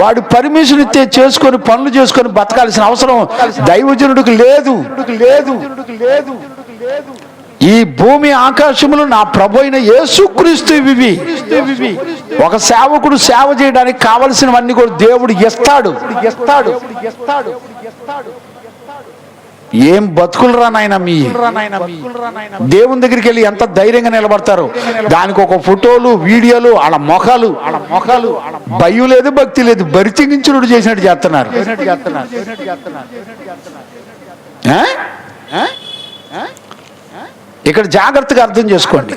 వాడి పర్మిషన్ ఇస్తే చేసుకొని పనులు చేసుకొని బతకాల్సిన అవసరం దైవజనుడికి లేదు. ఈ భూమి ఆకాశములు నా ప్రభు అయిన యేసుక్రీస్తు ఇవి. ఒక సేవకుడు సేవ చేయడానికి కావలసినవన్నీ కూడా దేవుడు ఇస్తాడు. ఏం బతుకులరా నాయన మీ! దేవుని దగ్గరికి వెళ్ళి ఎంత ధైర్యంగా నిలబడతారు. దానికి ఒక ఫోటోలు, వీడియోలు, ఆడ మొఖాలు భయం లేదు, భక్తి లేదు, బరితెగించుడు చేసినట్టు చేస్తున్నారు. ఇక్కడ జాగ్రత్తగా అర్థం చేసుకోండి.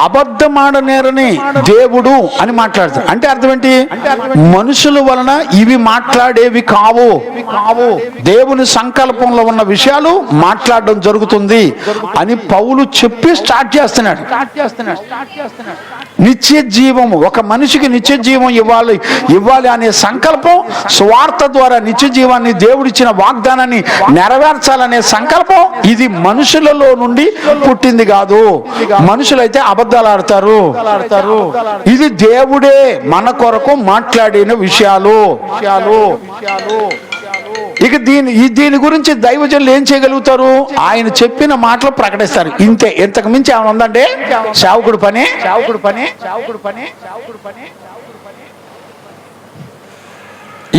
అబద్ధమాడనేరని దేవుడు అని మాట్లాడతారు. అంటే అర్థం ఏంటి? మనుషుల వలన ఇవి మాట్లాడేవి కావు. దేవుని సంకల్పంలో ఉన్న విషయాలు మాట్లాడడం జరుగుతుంది అని పౌలు చెప్పి స్టార్ట్ చేస్తున్నాడు. నిత్య జీవము, ఒక మనిషికి నిత్య జీవం ఇవ్వాలి అనే సంకల్పం, స్వార్థ ద్వారా నిత్య జీవాన్ని దేవుడిచ్చిన వాగ్దానాన్ని నెరవేర్చాలనే సంకల్పం ఇది మనుషులలో నుండి పుట్టింది కాదు. మనుషులైతే అబద్ధాలు ఆడతారు. ఇది దేవుడే మన కొరకు మాట్లాడిన విషయాలు. ఇక దీని గురించి దైవజనులు ఏం చేయగలుగుతారు? ఆయన చెప్పిన మాటలు ప్రకటిస్తారు. ఇంతే, ఇంతకు మించి ఏమైనా ఉందంటే సేవకుడు పని.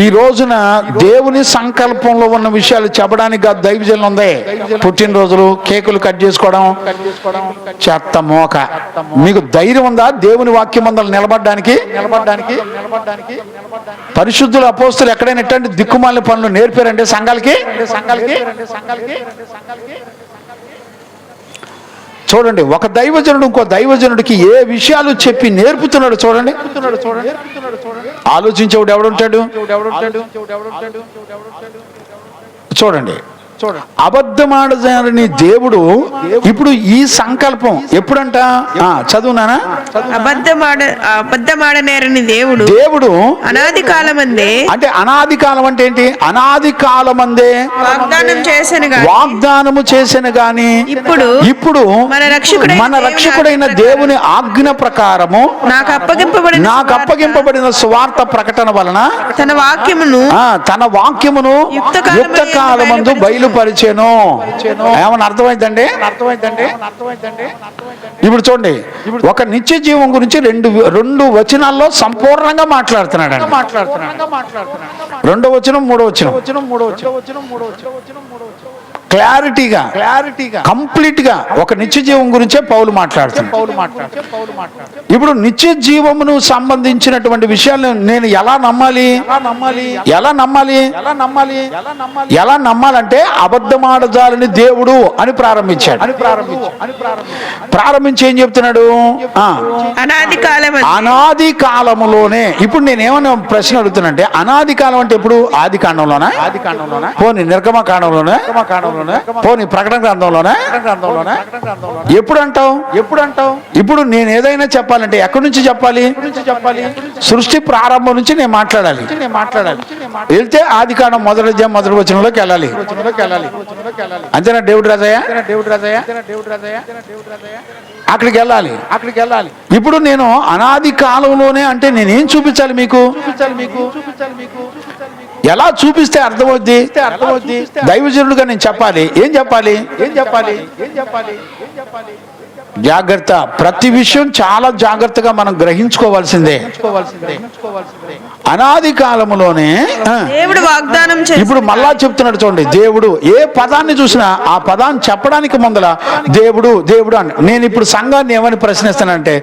ఈ రోజున దేవుని సంకల్పంలో ఉన్న విషయాలు చెప్పడానికి కాదు దైవజనులు ఉంది. పుట్టినరోజులు, కేకులు కట్ చేసుకోవడం, చెత్త మోక. మీకు ధైర్యం ఉందా దేవుని వాక్యం ముందర నిలబడడానికి? పరిశుద్ధుల అపోస్తులు ఎక్కడైనా ఎట్లాంటి దిక్కుమాలిన పనులు నేర్పారంటే సంఘాలకి? చూడండి, ఒక దైవజనుడు ఇంకో దైవజనుడికి ఏ విషయాలు చెప్పి నేర్పుతున్నాడు చూడండి. ఆలోచించేవాడు ఎవడుంటాడు? చూడండి, అబద్ధమాడని దేవుడు ఇప్పుడు ఈ సంకల్పం ఎప్పుడంట? చదువునానా? అబద్ధమాడనేరని దేవుడు అనాది కాలమందే, అంటే అనాది కాలం అంటే ఏంటి? అనాది కాలమందే వాగ్దానము చేసిన గాని ఇప్పుడు మన రక్షకుడైన దేవుని ఆజ్ఞ ప్రకారము నాకు అప్పగింపబడిన స్వార్థ ప్రకటన వలన తన వాక్యమును యుక్త కాలమందు బయలుపరిచెను. ఏమన్నా అర్థమైందండి? ఇప్పుడు చూడండి, ఒక నిత్య జీవం గురించి రెండు వచనాల్లో సంపూర్ణంగా మాట్లాడుతున్నాడు. రెండో వచనం, మూడో వచనం. క్లారిటీగా కంప్లీట్ గా ఒక నిత్య జీవం గురించే పౌలు మాట్లాడుతున్నాడు. ఇప్పుడు నిత్య జీవమును సంబంధించినటువంటి విషయాలను నేను ఎలా నమ్మాలంటే అబద్ధమాడజాలని దేవుడు అని ప్రారంభించాడు. ప్రారంభించి ఏం చెప్తున్నాడు? అనాది కాలములోనే. ఇప్పుడు నేనేమన్నా ప్రశ్న అడుగుతున్నానంటే అనాది కాలం అంటే ఎప్పుడు? ఆది కాండంలోనా? పోనీ నిర్గమకాండంలోనే? పోనీ ప్రకటన గ్రంథంలోనే? ఎప్పుడు అంటావు? ఇప్పుడు నేను ఏదైనా చెప్పాలంటే ఎక్కడి నుంచి చెప్పాలి? సృష్టి ప్రారంభం నుంచి నేను మాట్లాడాలి. వెళ్తే ఆది కాండం మొదటి వచనంలోకి వెళ్ళాలి. అంతేనా దేవుడు రాజయ్య? అక్కడికి వెళ్ళాలి. ఇప్పుడు నేను అనాది కాలంలోనే అంటే నేనేం చూపించాలి మీకు? ఎలా చూపిస్తే అర్థమవుద్ది? దైవజనుడుగా నేను చెప్పాలి. ఏం చెప్పాలి? జాగ్రత్త. ప్రతి విషయం చాలా జాగ్రత్తగా మనం గ్రహించుకోవాల్సిందే. అనాది కాలములోనే దేవుడు వాగ్దానం చేశాడు. ఇప్పుడు మళ్ళా చెప్తున్నాడు చూడండి. దేవుడు ఏ పదాన్ని చూసినా ఆ పదాన్ని చెప్పడానికి ముందల దేవుడు అని. నేను ఇప్పుడు సంఘాన్ని ఏమని ప్రశ్నిస్తానంటే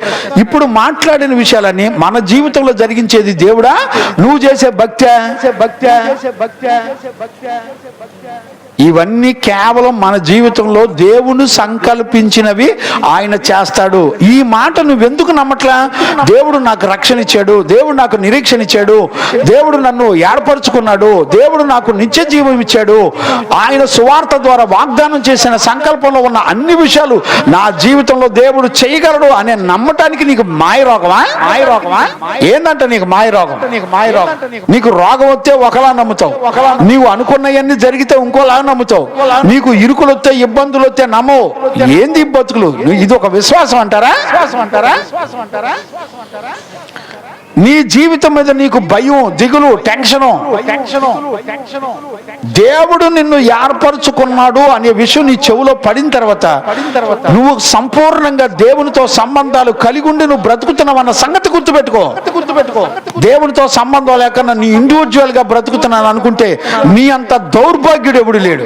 ఇప్పుడు మాట్లాడిన విషయాలన్నీ మన జీవితంలో జరిగించేది దేవుడా, నువ్వు చేసే భక్త్యా? ఇవన్నీ కేవలం మన జీవితంలో దేవుడు సంకల్పించినవి ఆయన చేస్తాడు. ఈ మాట నువ్వెందుకు నమ్మట్లా? దేవుడు నాకు రక్షణ ఇచ్చాడు, దేవుడు నాకు నిరీక్షణ ఇచ్చాడు, దేవుడు నన్ను ఏర్పరచుకున్నాడు, దేవుడు నాకు నిత్య జీవం ఇచ్చాడు, ఆయన సువార్త ద్వారా వాగ్దానం చేసిన సంకల్పంలో ఉన్న అన్ని విషయాలు నా జీవితంలో దేవుడు చేయగలడు అనే నమ్మటానికి నీకు మాయరోగమా? ఏందంట నీకు మాయరోగం? నీకు రోగం వస్తే ఒకలా నమ్ముతావు, నీవు అనుకున్నవన్నీ జరిగితే ఇంకోలా నమ్ముతావు, నీకు ఇరుకులు వస్తే ఇబ్బందులు వస్తే నమ్మవు. ఏంది బతుకులు? ఇది ఒక విశ్వాసం అంటారా? నీ జీవితం మీద నీకు భయం, దిగులు, టెన్షను. దేవుడు నిన్ను ఏర్పరచుకున్నాడు అనే విషయం నీ చెవులో పడిన తర్వాత నువ్వు సంపూర్ణంగా దేవునితో సంబంధాలు కలిగి ఉండి నువ్వు బ్రతుకుతున్నావన్న సంగతి గుర్తుపెట్టుకో. దేవునితో సంబంధం లేకుండా నీ ఇండివిజువల్ గా బ్రతుకుతున్నాను అనుకుంటే నీ అంత దౌర్భాగ్యుడు ఎప్పుడు లేడు.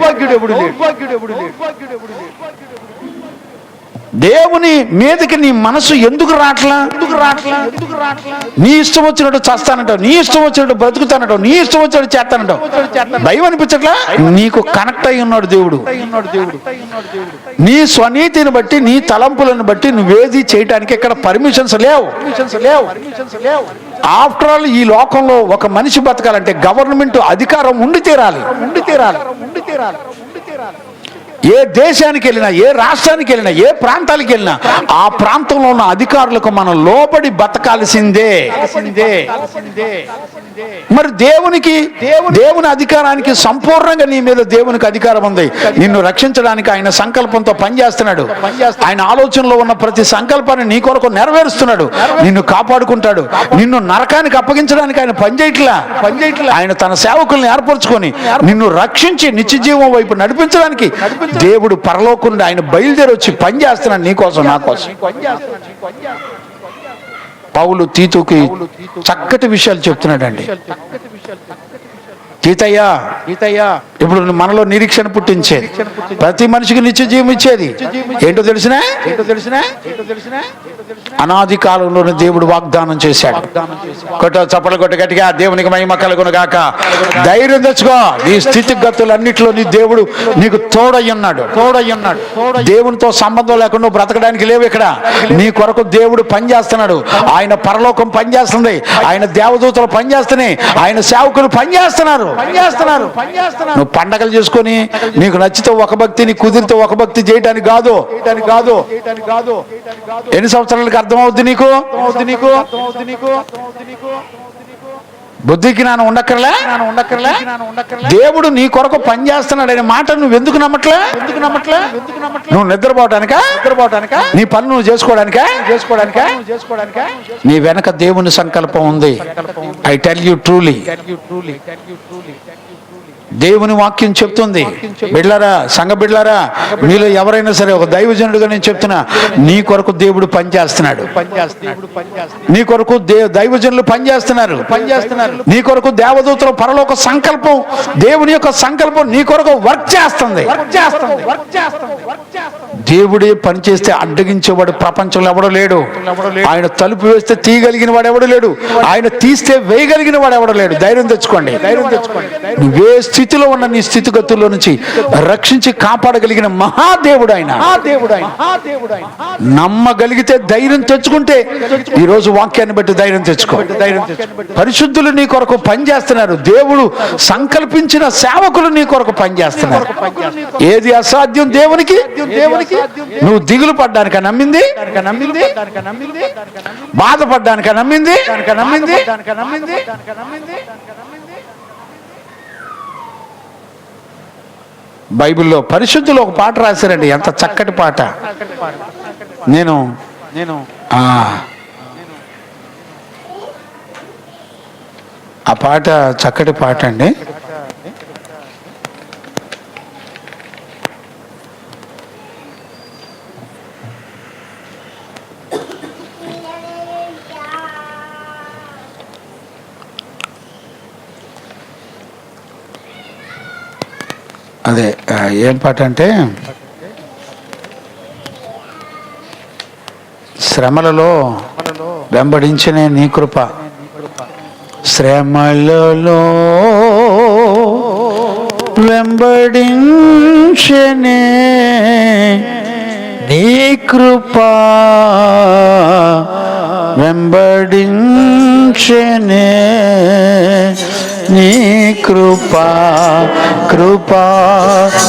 దేవుని మీదకి నీ మనసు ఎందుకు రాట్లా? నీ ఇష్టం వచ్చినట్టు చస్తానంటావు, నీ ఇష్టం వచ్చినట్టు బ్రతుకుతానంటావు, నీ ఇష్టం వచ్చినట్టు చేస్తానంటావు. భయం అనిపించట్లా? నీకు కనెక్ట్ అయి ఉన్నాడు దేవుడు. నీ స్వనీతిని బట్టి, నీ తలంపులను బట్టి నువ్వేది చేయటానికి ఇక్కడ పర్మిషన్స్ లేవు. ఆఫ్టర్ ఆల్ ఈ లోకంలో ఒక మనిషి బతకాలంటే గవర్నమెంట్ అధికారం ఉండి తీరాలి. ఏ దేశానికి వెళ్ళినా, ఏ రాష్ట్రానికి వెళ్ళినా, ఏ ప్రాంతానికి వెళ్ళినా ఆ ప్రాంతంలో ఉన్న అధికారులకు మనం లోబడి బతకాల్సిందే. మరి దేవుని అధికారానికి సంపూర్ణంగా నీ మీద దేవునికి అధికారం ఉంది. నిన్ను రక్షించడానికి ఆయన సంకల్పంతో పనిచేస్తున్నాడు. ఆయన ఆలోచనలో ఉన్న ప్రతి సంకల్పాన్ని నీ కొరకు నెరవేరుస్తున్నాడు. నిన్ను కాపాడుకుంటాడు. నిన్ను నరకానికి అప్పగించడానికి ఆయన పనిచేయట్లా. ఆయన తన సేవకుల్ని ఏర్పరచుకొని నిన్ను రక్షించి నిత్య జీవం వైపు నడిపించడానికి దేవుడు పరలోకం నుండి ఆయన బయలుదేరి వచ్చి పనిచేస్తున్నాడు నీకోసం, నా కోసం. పౌలు తీతుకి చక్కటి విషయాలు చెప్తున్నాడండి. తీతయ్య ఇప్పుడు మనలో నిరీక్షణ పుట్టించేది, ప్రతి మనిషికి నిత్య జీవం ఇచ్చేది ఏంటో తెలిసినా? అనాది కాలంలోనే దేవుడు వాగ్దానం చేశాడు. చప్పలు కొట్ట గట్టిగా దేవునికి మహిమ కలుగును గాక. ధైర్యం తెచ్చుకో. నీ స్థితిగతులన్నింటిలో నీ దేవుడు నీకు తోడయ్యున్నాడు. దేవునితో సంబంధం లేకుండా బ్రతకడానికి లేవు ఇక్కడ. నీ కొరకు దేవుడు పనిచేస్తున్నాడు. ఆయన పరలోకం పనిచేస్తుంది, ఆయన దేవదూతలు పనిచేస్తున్నాయి, ఆయన సేవకులు పనిచేస్తున్నారు. నువ్వు పండగలు చేసుకొని నీకు నచ్చితే ఒక భక్తి, నీకు కుదిరితే ఒక భక్తి చేయడానికి కాదు. ఎన్ని సంవత్సరాలకి అర్థమవుద్ది నీకు? బుద్ధి జ్ఞానం ఉండక్కర్లే. దేవుడు నీ కొరకు పనిచేస్తున్నాడు అనే మాట నువ్వు ఎందుకు నమ్మట్లే? నువ్వు నిద్రపోవడానికా? నీ పని నువ్వు చేసుకోవడానికా? నీ వెనక దేవుని సంకల్పం ఉంది. ఐ టెల్ యూ ట్రూలీ, దేవుని వాక్యం చెప్తుంది. బిడ్లారా, సంఘ బిడ్లారా, మీలో ఎవరైనా సరే ఒక దైవజనుడుగా నేను చెప్తున్నా, నీ కొరకు దేవుడు పనిచేస్తున్నాడు. నీ కొరకు దైవజనులు పనిచేస్తున్నారు. నీ కొరకు దేవదూతల పరలోక సంకల్పం, దేవుని యొక్క సంకల్పం నీ కొరకు వర్క్ చేస్తుంది. దేవుడే పని చేస్తే అడ్డగించేవాడు ప్రపంచంలో ఎవడో లేడు. ఆయన తలుపు వేస్తే తీయగలిగిన వాడు ఎవడు లేడు. ఆయన తీస్తే వేయగలిగిన వాడు ఎవడు లేడు. ధైర్యం తెచ్చుకోండి. నువ్వే స్థితిలో ఉన్న నీ స్థితిగతుల్లో నుంచి రక్షించి కాపాడగలిగిన మహాదేవుడు ఆయన. నమ్మగలిగితే ధైర్యం తెచ్చుకుంటే ఈరోజు వాక్యాన్ని బట్టి ధైర్యం తెచ్చుకో. పరిశుద్ధులు నీ కొరకు పనిచేస్తున్నారు. దేవుడు సంకల్పించిన సేవకులు నీ కొరకు పనిచేస్తున్నారు. ఏది అసాధ్యం దేవునికి? నువ్వు దిగులు పడ్డానిక నమ్మింది, బాధపడ్డానిక నమ్మింది. బైబిల్లో పరిశుద్ధులు ఒక పాట రాశారండి, ఎంత చక్కటి పాట. నేను ఆ పాట చక్కటి పాట అండి. అదే ఏం పాట అంటే, శ్రమలలో వెంబడించిన నీ కృప, శ్రమలలో వెంబడించనే నీ కృప, వెంబడించనే నీ కృపా కృపా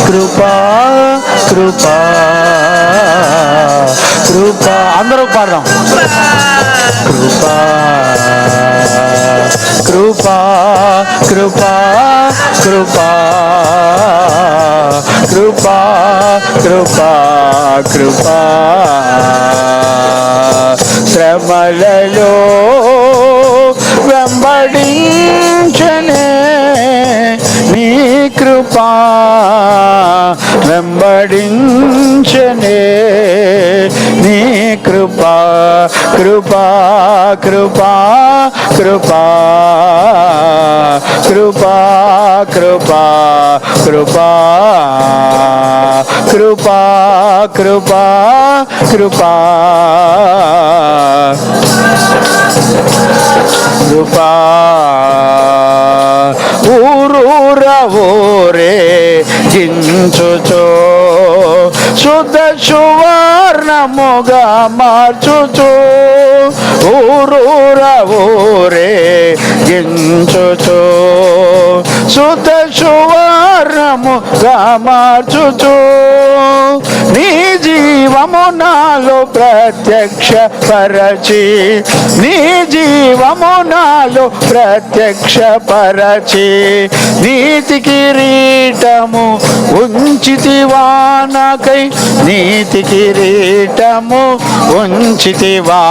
కృపా కృపా కృపా. అందరూ పాడదాం. కృపా కృపా కృపా కృపా కృపా కృపా కృపా. శ్రమలలో వెంబడించనే నీ కృపా, వెంబడించనే నీ కృపా కృపా కృపా కృపా కృపా కృపా కృపా కృపా కృపా కృపా కృపా. ఊరూరవోరే గించుచో శుద్ధ సువర్ణముగా మార్చుచు, ఊరూరవోరే గించుచో శుద్ధ సువర్ణముగా మార్చుచు, నీ జీవము నాలో ప్రత్యక్ష పరచి, నీ జీవము నాలో ప్రత్యక్ష పరచి, నీతి కిరీటము ఉంచితివా నాకై, నీతి కిరీటము ఉంచితివా,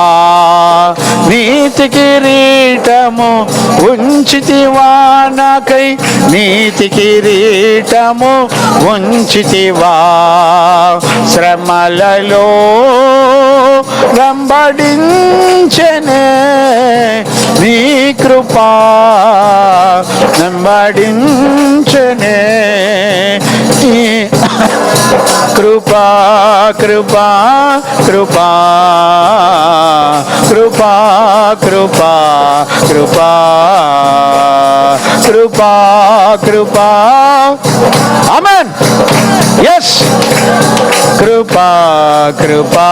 నీతి కిరీటము ఉంచితివా నాకై, నీతి కిరీటము ఉంచితివా. శ్రమలలో వెంబడించనే నీ కృపా, వెంబడించనే నీ కృపా కృపా కృపా కృపా కృపా కృపా కృపా కృపా. ఆమేన్. yes. కృపా కృపా.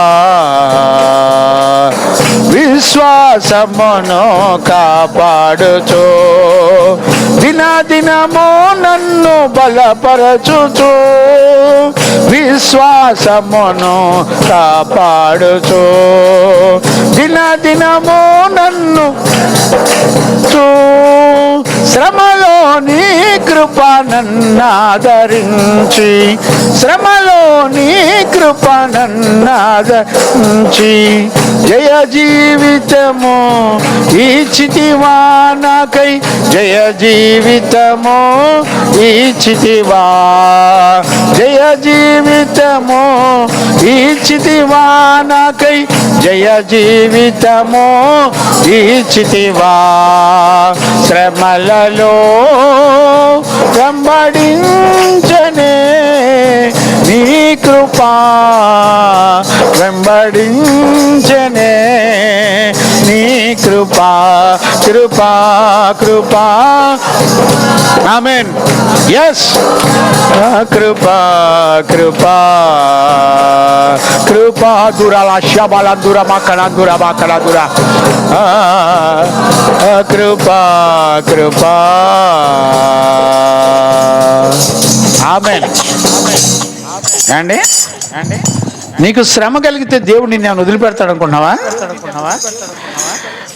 విశ్వాసమును కాపాడుచు, దినదినము నన్ను బలపరచుచు, విశ్వాసమును కాపాడుచు, దినదినము నన్ను శ్రమలో నీ కృప నన్నాదరించి, శ్రమలో నీ కృప నన్నాదరించి, జయ జీవితము ఇచ్చితివా నాకై, జయ జీవితము ఇచ్చితివా, జయ జీవితము ఇచ్చితివా నాకై, జయ జీవితము ఇచ్చితివా, శ్రమలలో వెంబడించనే నీ కృపా, వెంబడించనే నీ కృపా, కృపా కృపా, ఆమేన్, ఎస్, కృపా కృపా కృపా, దురాల శబల దుర మకన దుర మకన దుర, కృపా కృపా, ఆమేన్. అండి నీకు శ్రమ కలిగితే దేవుడు నిన్ను వదిలిపెడతాడు అనుకున్నావా?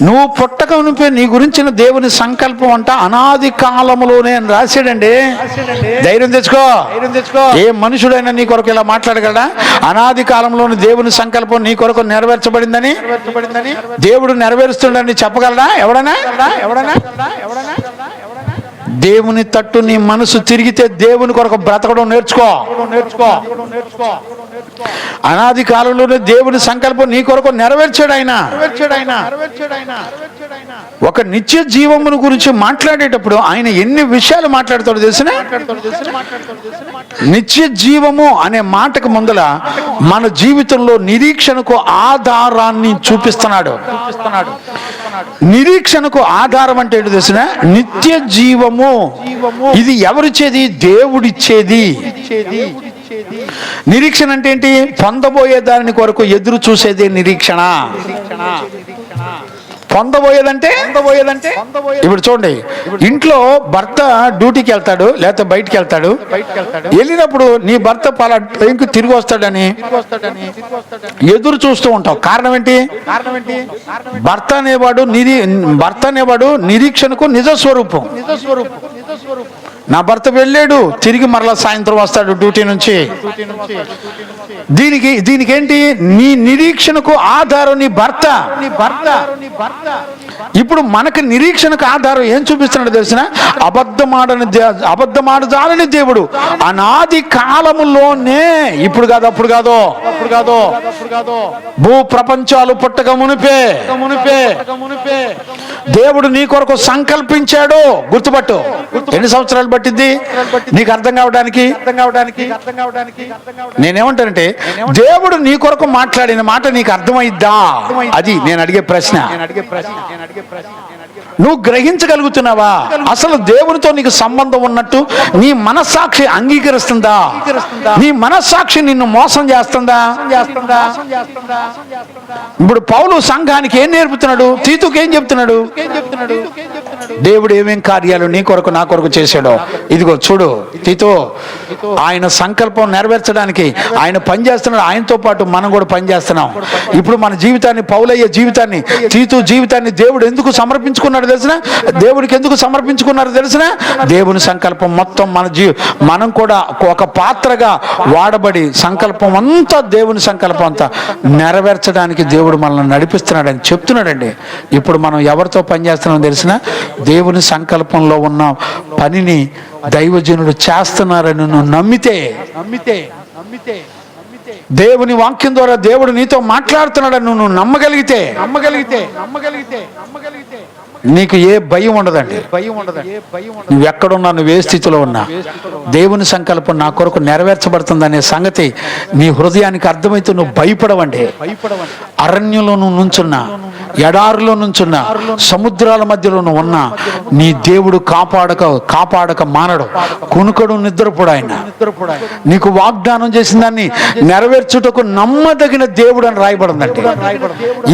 నువ్వు పుట్టక మునిపే నీ గురించిన దేవుని సంకల్పం అంట అనాది కాలములోనే అని రాశాడండి. ధైర్యం తెచ్చుకో. ఏ మనుషుడైనా నీ కొరకు ఇలా మాట్లాడగలడా? అనాది కాలంలోని దేవుని సంకల్పం నీ కొరకు నెరవేర్చబడిందని, దేవుడు నెరవేరుస్తుండని చెప్పగలడా ఎవడనా? దేవుని తట్టు నీ మనసు తిరిగితే దేవుని కొరకు బ్రతకడం నేర్చుకో. అనాది కాలంలోనే దేవుని సంకల్పం నీ కొరకు నెరవేర్చాడు ఆయన. ఒక నిత్య జీవమును గురించి మాట్లాడేటప్పుడు ఆయన ఎన్ని విషయాలు మాట్లాడతాడో తెలిసిన? నిత్య జీవము అనే మాటకు ముందల మన జీవితంలో నిరీక్షణకు ఆధారాన్ని చూపిస్తున్నాడు. నిరీక్షణకు ఆధారం అంటే ఏంటో తెలిసిన? నిత్య జీవము. ఇది ఎవరిచ్చేది? దేవుడిచ్చేది. నిరీక్షణ అంటే ఏంటి? పొందబోయే దాని కొరకు ఎదురు చూసేదే నిరీక్షణ. పొందబోయేదంటే ఇప్పుడు చూడండి, ఇంట్లో భర్త డ్యూటీకి వెళ్తాడు లేకపోతే బయటికి వెళ్తాడు. వెళ్ళినప్పుడు నీ భర్త పలా టైంకి తిరిగి వస్తాడని ఎదురు చూస్తూ ఉంటావు. కారణం ఏంటి? భర్త అనేవాడు నిరీక్షణకు నిజ స్వరూపం. నా భర్త వెళ్ళాడు, తిరిగి మరలా సాయంత్రం వస్తాడు డ్యూటీ నుంచి. దీనికి ఏంటి? నీ నిరీక్షణకు ఆధారం నీ భర్త. ఇప్పుడు మనకు నిరీక్షణకు ఆధారం ఏం చూపిస్తున్నాడు తెలిసిన? అబద్ధమాడజాలని దేవుడు అనాది కాలములోనే, ఇప్పుడు కాదు అప్పుడు కాదు భూ ప్రపంచాలు పుట్టక మునిపే దేవుడు నీ కొరకు సంకల్పించాడు. గుర్తుపట్టు. ఎన్ని సంవత్సరాలు పట్టింది నీకు అర్థం కావడానికి? నేనేమంటానంటే, దేవుడు నీ కొరకు మాట్లాడిన మాట నీకు అర్థమైద్దా? అది నేను అడిగే ప్రశ్న. నువ్వు గ్రహించగలుగుతున్నావా? అసలు దేవునితో నీకు సంబంధం ఉన్నట్టు నీ మనస్సాక్షి అంగీకరిస్తుందా? నీ మనస్సాక్షి నిన్ను మోసం చేస్తుందా? ఇప్పుడు పౌలు సంఘానికి ఏం నేర్పుతున్నాడు? తీతుకు ఏం చెప్తున్నాడు? దేవుడు ఏమేం కార్యాలు నీ కొరకు నా కొరకు చేశాడో ఇదిగో చూడు తీతు. ఆయన సంకల్పం నెరవేర్చడానికి ఆయన పనిచేస్తున్నాడు. ఆయనతో పాటు మనం కూడా పనిచేస్తున్నాం. ఇప్పుడు మన జీవితాన్ని, పౌలయ్య జీవితాన్ని, తీతు జీవితాన్ని దేవుడు ఎందుకు సమర్పించుకున్నాడు తెలిసిన? దేవుడికి ఎందుకు సమర్పించుకున్నారో తెలిసిన? దేవుని సంకల్పం మొత్తం మనం కూడా ఒక పాత్రగా వాడబడి సంకల్పం అంతా, దేవుని సంకల్పం అంతా నెరవేర్చడానికి దేవుడు మనల్ని నడిపిస్తున్నాడని చెప్తున్నాడండి. ఇప్పుడు మనం ఎవరితో పనిచేస్తున్నాం తెలిసిన? దేవుని సంకల్పంలో ఉన్న పనిని దైవజనుడు చేస్తున్నారని నువ్వు నమ్మితే, దేవుని వాక్యం ద్వారా దేవుడు నీతో మాట్లాడుతున్నాడని నువ్వు నమ్మగలిగితే నీకు ఏ భయం ఉండదండి. నువ్వు ఎక్కడున్నా, నువ్వు ఏ స్థితిలో ఉన్నా, దేవుని సంకల్పం నా కొరకు నెరవేర్చబడుతుందనే సంగతి నీ హృదయానికి అర్థమైతే నువ్వు భయపడవండి. అరణ్యంలో నువ్వు నుంచున్నా, ఎడారిలో నుంచున్నా, సముద్రాల మధ్యలో నువ్వు ఉన్నా, నీ దేవుడు కాపాడక మానడు. కునుకడు నిద్రపోడు ఆయన. నీకు వాగ్దానం చేసిన దాన్ని నెరవేర్చుటకు నమ్మదగిన దేవుడు అని రాయబడిందంటే,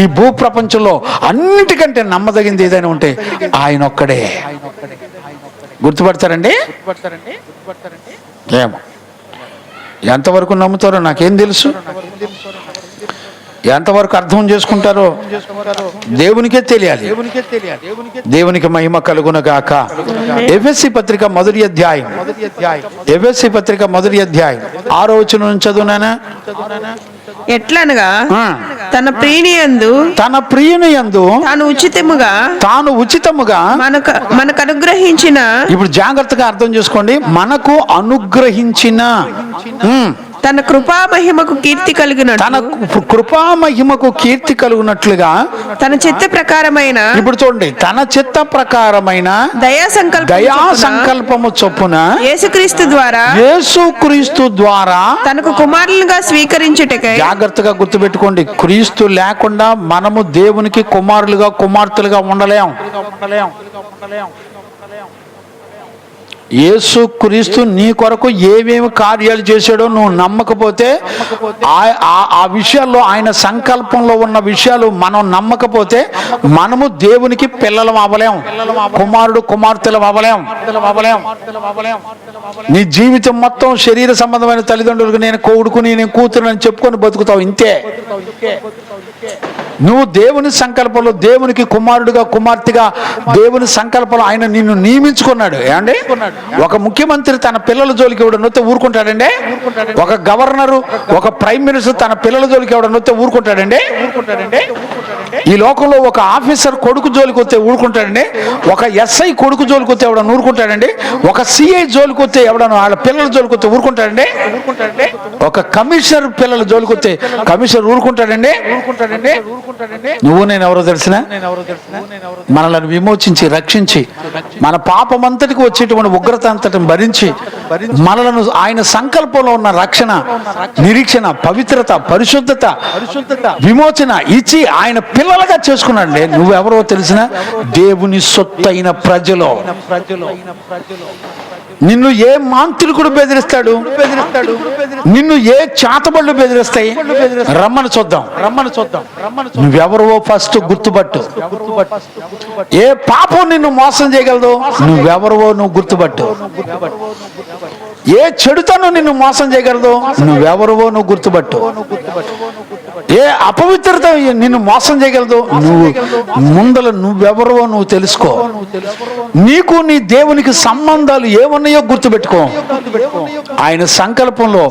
ఈ భూ ప్రపంచంలో అన్నిటికంటే నమ్మదగింది ఏదైనా ఉంటే ఆయన ఒక్కడే. గుర్తుపడతారండి? ఏమో ఎంతవరకు నమ్ముతారో నాకేం తెలుసు. ఎంతవరకు అర్థం చేసుకుంటారో దేవునికే తెలియాలి. దేవునికి మహిమ కలుగునగాక. ఎఫెసీ పత్రిక మొదటి అధ్యాయం, ఎఫెసీ పత్రిక మొదటి అధ్యాయం 6వ వచనం నుంచి చదువునానా. ఎట్లనగా తన ప్రియనియందు తాను ఉచితముగా మనకు అనుగ్రహించిన, ఇప్పుడు జాగ్రత్తగా అర్థం చేసుకోండి, మనకు అనుగ్రహించిన తన కృపా మహిమకు కీర్తి కలిగినట్టు, తన కృపా మహిమకు కీర్తి కలుగునట్లుగా తన చిత్త ప్రకారమైన, ఇప్పుడు చూడండి, తన చిత్త ప్రకారమైన దయా సంకల్పము చొప్పున యేసుక్రీస్తు ద్వారా తనకు కుమారులుగా స్వీకరించుటకై. జాగ్రత్తగా గుర్తుపెట్టుకోండి, క్రీస్తు లేకుండా మనము దేవునికి కుమారులుగా కుమార్తెలుగా ఉండలేం. యేసుక్రీస్తు నీ కొరకు ఏమేమి కార్యాలు చేశాడో నువ్వు నమ్మకపోతే, ఆ విషయాల్లో ఆయన సంకల్పంలో ఉన్న విషయాలు మనం నమ్మకపోతే మనము దేవునికి పిల్లలం అవ్వలేం, కుమారుడు కుమార్తెలు అవ్వలేం. నీ జీవితం మొత్తం శరీర సంబంధమైన తల్లిదండ్రులకు నేను కొడుకుని నేను కూతురు అని చెప్పుకొని బతుకుతావు, ఇంతే. నువ్వు దేవుని సంకల్పంలో దేవునికి కుమారుడుగా కుమార్తెగా దేవుని సంకల్పంలో ఆయన నిన్ను నియమించుకున్నాడు. ఏమండి, ఒక ముఖ్యమంత్రి తన పిల్లల జోలికి ఎవడ నొత్తే ఊరుకుంటాడండి? ఒక గవర్నరు, ఒక ప్రైమ్ మినిస్టర్ తన పిల్లల జోలికి ఎవడ నొత్తే ఊరుకుంటాడండి? ఈ లోకంలో ఒక ఆఫీసర్ కొడుకు జోలికి వస్తే ఊరుకుంటాడండి? ఒక ఎస్ఐ కొడుకు జోలికి వస్తే ఎవడన్నా ఊరుకుంటాడండి? ఒక సిఐ జోలికి వస్తే ఎవడన్నా వాళ్ళ పిల్లల జోలికి వస్తే ఊరుకుంటాడండి? ఒక కమిషనర్ పిల్లల జోలికి వస్తే కమిషనర్ ఊరుకుంటాడండి? నువ్వు నేను ఎవరో తెలిసినా, మనల్ని విమోచించి రక్షించి మన పాపమంతటికి వచ్చేటువంటి ఉగ్రత అంతటిని భరించి మనలను ఆయన సంకల్పంలో ఉన్న రక్షణ, నిరీక్షణ, పవిత్రత, పరిశుద్ధత, విమోచన ఇచ్చి ఆయన పిల్లలుగా చేసుకున్నాడు. నువ్వెవరో తెలిసిన దేవుని సొత్తైన ప్రజలు. నిన్ను ఏ మాంత్రికుడు బెదిరిస్తాడు? నిన్ను ఏ చాతబళ్ళు బెదిరిస్తాయి? రమ్మని చూద్దాం. నువ్వెవరో ఫస్ట్ గుర్తుపట్టు. ఏ పాపం నిన్ను మోసం చేయగలదు? నువ్వెవరో నువ్వు గుర్తుపట్టు. ఏ చెడుతను నిన్ను మోసం చేయగలదు? నువ్వెవరో నువ్వు గుర్తుపట్టు. ఏ అపవిత్రత నిన్ను మోసం చేయగలదు? నువ్వెవరో నువ్వు తెలుసుకో. నీకు నీ దేవునికి సంబంధాలు ఏమన్నాయో గుర్తుపెట్టుకో. ఆయన సంకల్పంలో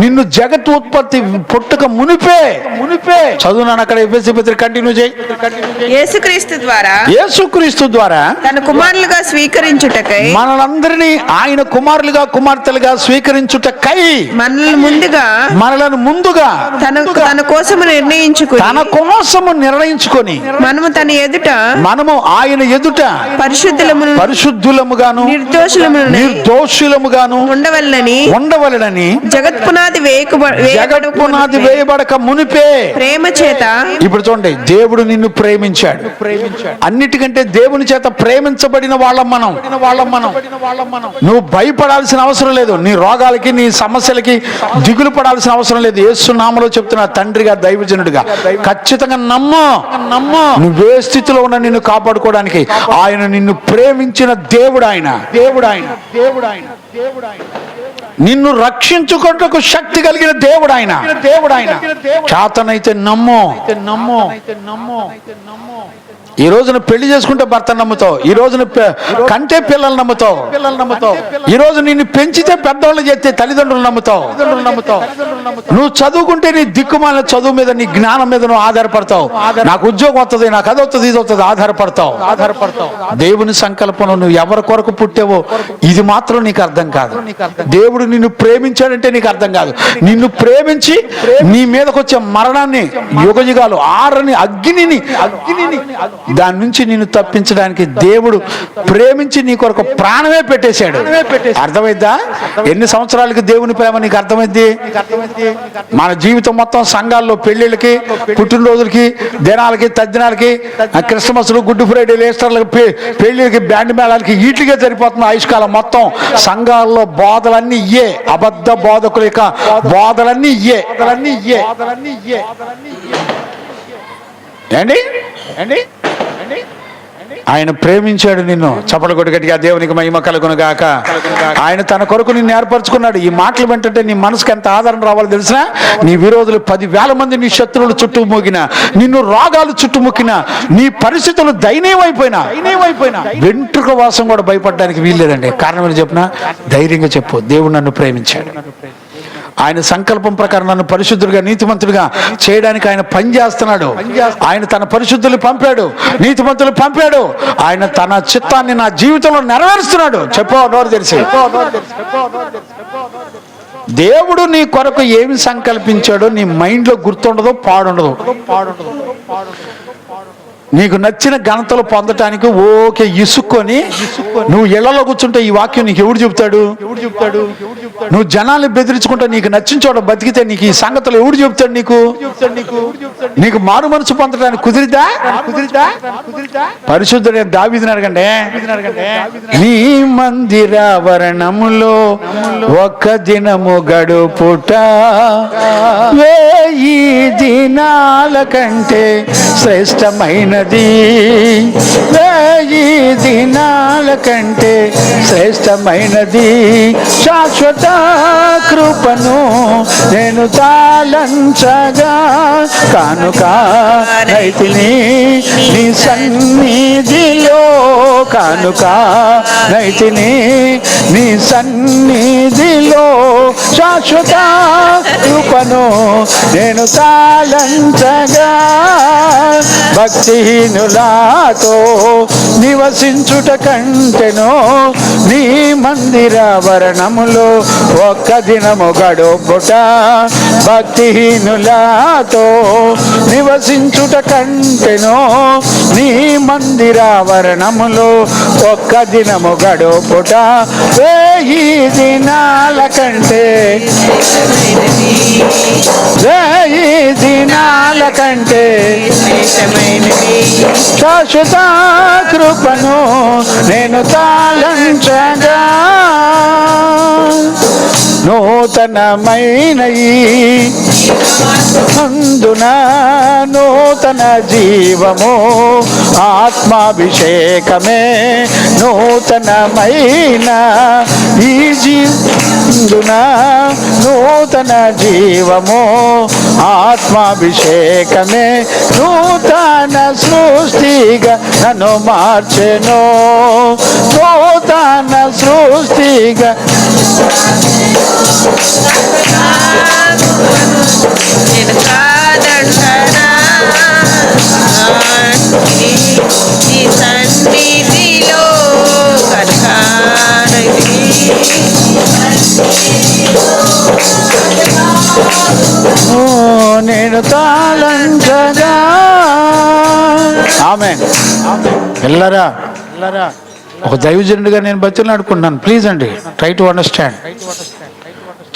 నిన్ను జగత్ ఉత్పత్తి పుట్టక మునిపే చదువునాను. అక్కడ ఎఫెసీ పత్రిక కంటిన్యూ చేయి. యేసుక్రీస్తు ద్వారా తన కుమారులుగా స్వీకరించుటకై, మనలందరినీ ఆయన కుమారులుగా కుమార్తెలుగా స్వీకరించుటకై మనలను ముందుగా తన కోసము నిర్ణయించుకొని మనము ఆయన ఎదుట పరిశుద్ధులముగాను నిర్దోషులముగాను ఉండవలెనని జగత్పునాది వేయబడక మునిపే ప్రేమ చేత. ఇప్పుడు చూడండి, దేవుడు నిన్ను ప్రేమించాడు. అన్నిటికంటే దేవుని చేత ప్రేమించబడిన వాళ్ళం మనం. నువ్వు భయపడాల్సిన అవసరం లేదు. నీ రోగాలకి, నీ సమస్యలకి దిగులు పడాల్సిన అవసరం లేదు. యేసు నామములో చెప్తున్నా, తండ్రిగా, దైవజనుడిగా ఖచ్చితంగా నమ్ము. నువ్వే స్థితిలో ఉన్న నిన్ను కాపాడుకోవడానికి ఆయన నిన్ను ప్రేమించిన దేవుడు. ఆయన నిన్ను రక్షించుకోవడానికి శక్తి కలిగిన దేవుడు. ఆయన చేతనైతే నమ్ము. ఈ రోజున పెళ్లి చేసుకుంటే భర్త నమ్ముతావు. ఈ రోజున కంటే పిల్లలు నమ్ముతావు. ఈ రోజు నిన్ను పెంచితే పెద్దవాళ్ళు చేస్తే తల్లిదండ్రులు నమ్ముతావు. నువ్వు చదువుకుంటే నీ దిక్కుమాలిన చదువు మీద, నీ జ్ఞానం మీద నువ్వు ఆధారపడతావు. నాకు ఉద్యోగం వస్తుంది, నాకు అది వస్తుంది, ఇది వస్తుంది, ఆధారపడతావు. దేవుని సంకల్పంలో నువ్వు ఎవరి కొరకు పుట్టావో ఇది మాత్రం నీకు అర్థం కాదు. దేవుడు నిన్ను ప్రేమించాడంటే నీకు అర్థం కాదు. నిన్ను ప్రేమించి నీ మీదకి వచ్చే మరణాన్ని, యుగయుగాలు ఆరని అగ్నిని దాని నుంచి నిన్ను తప్పించడానికి దేవుడు ప్రేమించి నీ కొరకు ప్రాణమే పెట్టేశాడు. అర్థమైద్దా? ఎన్ని సంవత్సరాలకి దేవుని ప్రేమ నీకు అర్థమైంది? మన జీవితం మొత్తం సంఘాల్లో పెళ్లిళ్ళకి, పుట్టినరోజులకి, దినాలకి, తద్దినాలకి, క్రిస్మస్లు, గుడ్ ఫ్రైడేలు, ఈస్టర్లకి, పెళ్లికి, బ్యాండ్ మేళాలకి వీటికే సరిపోతుంది ఆయుష్కాలం మొత్తం. సంఘాల్లో బోధలన్నీ ఇయ్యే. అబద్ధ బోధకుల యొక్క బోధలన్నీ ఇయ్యే. ఏంటి ఆయన ప్రేమించాడు నిన్ను. చప్పలు కొట్టి గట్టిగా దేవునికి మహిమ కలుగును గాక. ఆయన తన కొరకు నిన్ను ఏర్పరచుకున్నాడు. ఈ మాటలు వింటుంటే నీ మనసుకు ఎంత ఆదరణ రావాలో తెలిసినా, నీ విరోధులు 10,000 మంది నీ శత్రువులు చుట్టుముగిన, నిన్ను రోగాలు చుట్టుముక్కిన, నీ పరిస్థితులు దయనీయమైపోయినా వెంట్రుక వాసం కూడా భయపడడానికి వీల్లేదండి. కారణం ఏంటి చెప్పిన? ధైర్యంగా చెప్పు, దేవుడు నన్ను ప్రేమించాడు. ఆయన సంకల్పం ప్రకారం నన్ను పరిశుద్ధులుగా నీతిమంతులుగా చేయడానికి ఆయన పని చేస్తున్నాడు. ఆయన తన పరిశుద్ధులు పంపాడు, నీతిమంతులు పంపాడు. ఆయన తన చిత్తాన్ని నా జీవితంలో నెరవేరుస్తున్నాడు. చెప్పు నోరు తెలిసి. దేవుడు నీ కొరకు ఏమి సంకల్పించాడో నీ మైండ్లో గుర్తుండదు, పాడుండదు. నీకు నచ్చిన ఘనతలు పొందటానికి ఓకే ఇసుక్కొని నువ్వు ఇళ్లలో కూర్చుంటే ఈ వాక్యం నీకు ఎవడు చెప్తాడు? నువ్వు జనాల్ని బెదిరించుకుంటే నీకు నచ్చిన చోట బతికితే నీకు ఈ సంగతులు ఎవడు చెప్తాడు? నీకు మారు మనసు పొందడానికి కుదిరిదా? పరిశుద్ధుడైన దావీదుని అడగండి. నీ మందిరావరణములో ఒక్క దినము గడుపుట 1000 దినాల కంటే శ్రేష్టమైన 1000 దినాల కంటే శ్రేష్టమైనది. శాశ్వత కృపను నేను తాళంచగా కానుక నైతిని నీ సన్నిధిలో, కానుక నైతిని నీ సన్నిధిలో. శాశ్వత కృపను నేను తాళంచగా భక్తిహీనులాతో నివసించుట కంటెను నీ మందిరావరణములో ఒక్క దినము గడుపుట. భక్తిహీనులాతో నివసించుట కంటెను నీ మందిరావరణములో ఒక్క దినము గడుపుట. 1000 దినాల కంటే 1000 దినాల కంటే శాశ్వత కృపను నేను తాళంచగా. నూతనమైన అందున నూతన జీవము ఆత్మాభిషేకమే. నూతనమైన ఈ జీవందున నూతన జీవము ఆత్మాభిషేకమే. నూతన సృష్టిగా నన్ను మార్చెను, నూతన సృష్టిగా నేను కాదంటనా నీ సన్నిధిలో నేను తాళంచగా. ఆమేన్. వెళ్ళరా ఒక దైవజనుడిగా నేను బతిలాడుకుంటున్నాను. ప్లీజ్ అండి, ట్రై టు అండర్స్టాండ్.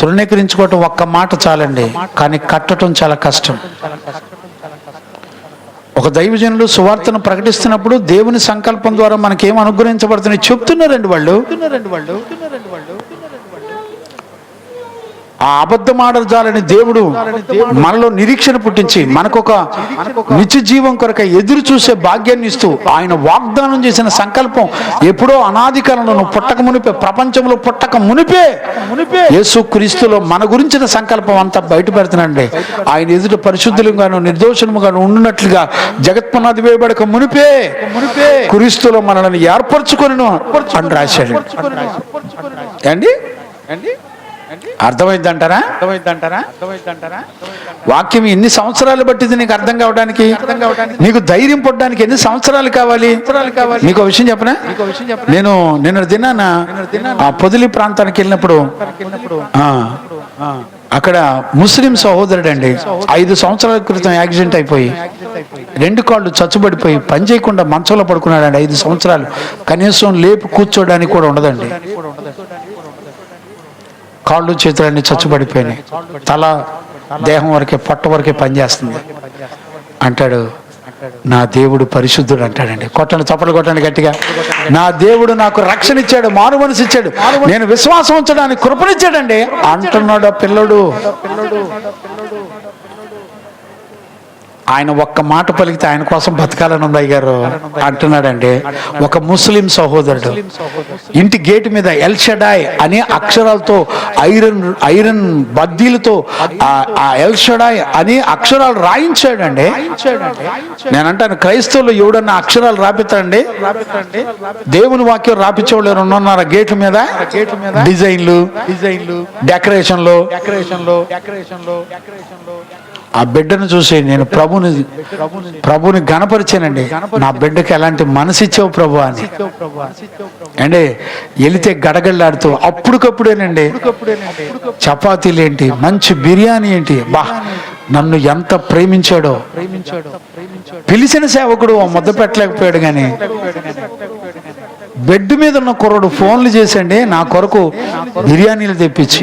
తృణీకరించుకోవటం ఒక్క మాట చాలండి, కానీ కట్టడం చాలా కష్టం. ఒక దైవజనులు సువార్తను ప్రకటిస్తున్నప్పుడు దేవుని సంకల్పం ద్వారా మనకేం అనుగ్రహించబడుతుంది చెప్తున్నారండి వాళ్ళు. ఆ అబద్ధం ఆడజాలని దేవుడు మనలో నిరీక్షణ పుట్టించి మనకొక నిత్య జీవం కొరకు ఎదురు చూసే భాగ్యాన్ని ఇస్తూ ఆయన వాగ్దానం చేసిన సంకల్పం ఎప్పుడో అనాది కాలంలో నువ్వు పుట్టక మునిపే, ప్రపంచంలో పుట్టక మునిపే యేసు క్రీస్తులో మన గురించిన సంకల్పం అంతా బయట పెడుతున్నాండి. ఆయన ఎదుట పరిశుద్ధులుగాను నిర్దోషముగాను ఉన్నట్లుగా జగత్పునాది వేయబడక మునిపే క్రీస్తులో మనల్ని ఏర్పరచుకొనును అని రాశాడు. ఏండి అర్థమైందంటారా? వాక్యం ఎన్ని సంవత్సరాలు పట్టింది నీకు అర్థం కావడానికి? నీకు ధైర్యం పడడానికి ఎన్ని సంవత్సరాలు కావాలి? నీకు విషయం చెప్పనా? నేను నిన్న దినాన ఆ పొదిలి ప్రాంతానికి వెళ్ళినప్పుడు అక్కడ ముస్లిం సహోదరుడు అండి 5 సంవత్సరాల క్రితం యాక్సిడెంట్ అయిపోయి 2 కాళ్ళు చచ్చుబడిపోయి పని చేయకుండా మంచంలో పడుకున్నాడండి. 5 సంవత్సరాలు కనీసం లేపు కూర్చోడానికి కూడా ఉండదండి. కాళ్ళు చేతులన్నీ చచ్చుబడిపోయినాయి. తల దేహం వరకే, పొట్ట వరకే పనిచేస్తుంది. అంటాడు, నా దేవుడు పరిశుద్ధుడు అంటాడండి. కొట్టండి, చప్పట్లు కొట్టండి గట్టిగా. నా దేవుడు నాకు రక్షణ ఇచ్చాడు, మారు మనసు ఇచ్చాడు, నేను విశ్వాసం ఉంచడానికి కృపనిచ్చాడండి అంటున్నాడు ఆ పిల్లడు. ఆయన ఒక్క మాట పలికితే ఆయన కోసం బతకాలని ఉంది అయ్యారు అంటున్నాడండి. ఒక ముస్లిం సహోదరుడు ఇంటి గేటు మీద ఎల్ షడాయ్ అనే అక్షరాలతో ఐరన్ బద్దీలతో ఆ ఎల్ షడాయ్ అనే అక్షరాలు రాయించాడండి. నేను అంటాను, క్రైస్తవులు ఎవడన్నా అక్షరాలు రాపిస్తాడండి? దేవుని వాక్యం రాపించేవాళ్ళు ఎవరు ఉన్నారా? గేట్ల మీద డిజైన్లు డెకరేషన్లు. ఆ బిడ్డను చూసి నేను ప్రభుని గణపరిచానండి. నా బిడ్డకి ఎలాంటి మనసు ఇచ్చావు ప్రభు అని అంటే వెళితే గడగడలాడుతూ అప్పటికప్పుడేనండి చపాతీలు ఏంటి, మంచి బిర్యానీ ఏంటి, బా నన్ను ఎంత ప్రేమించాడో. పిలిచిన సేవకుడు ముద్ద పెట్టలేకపోయాడు, కానీ బెడ్ మీద ఉన్న కుర్రాడు ఫోన్లు చేసండి నా కొరకు బిర్యానీలు తెప్పించి,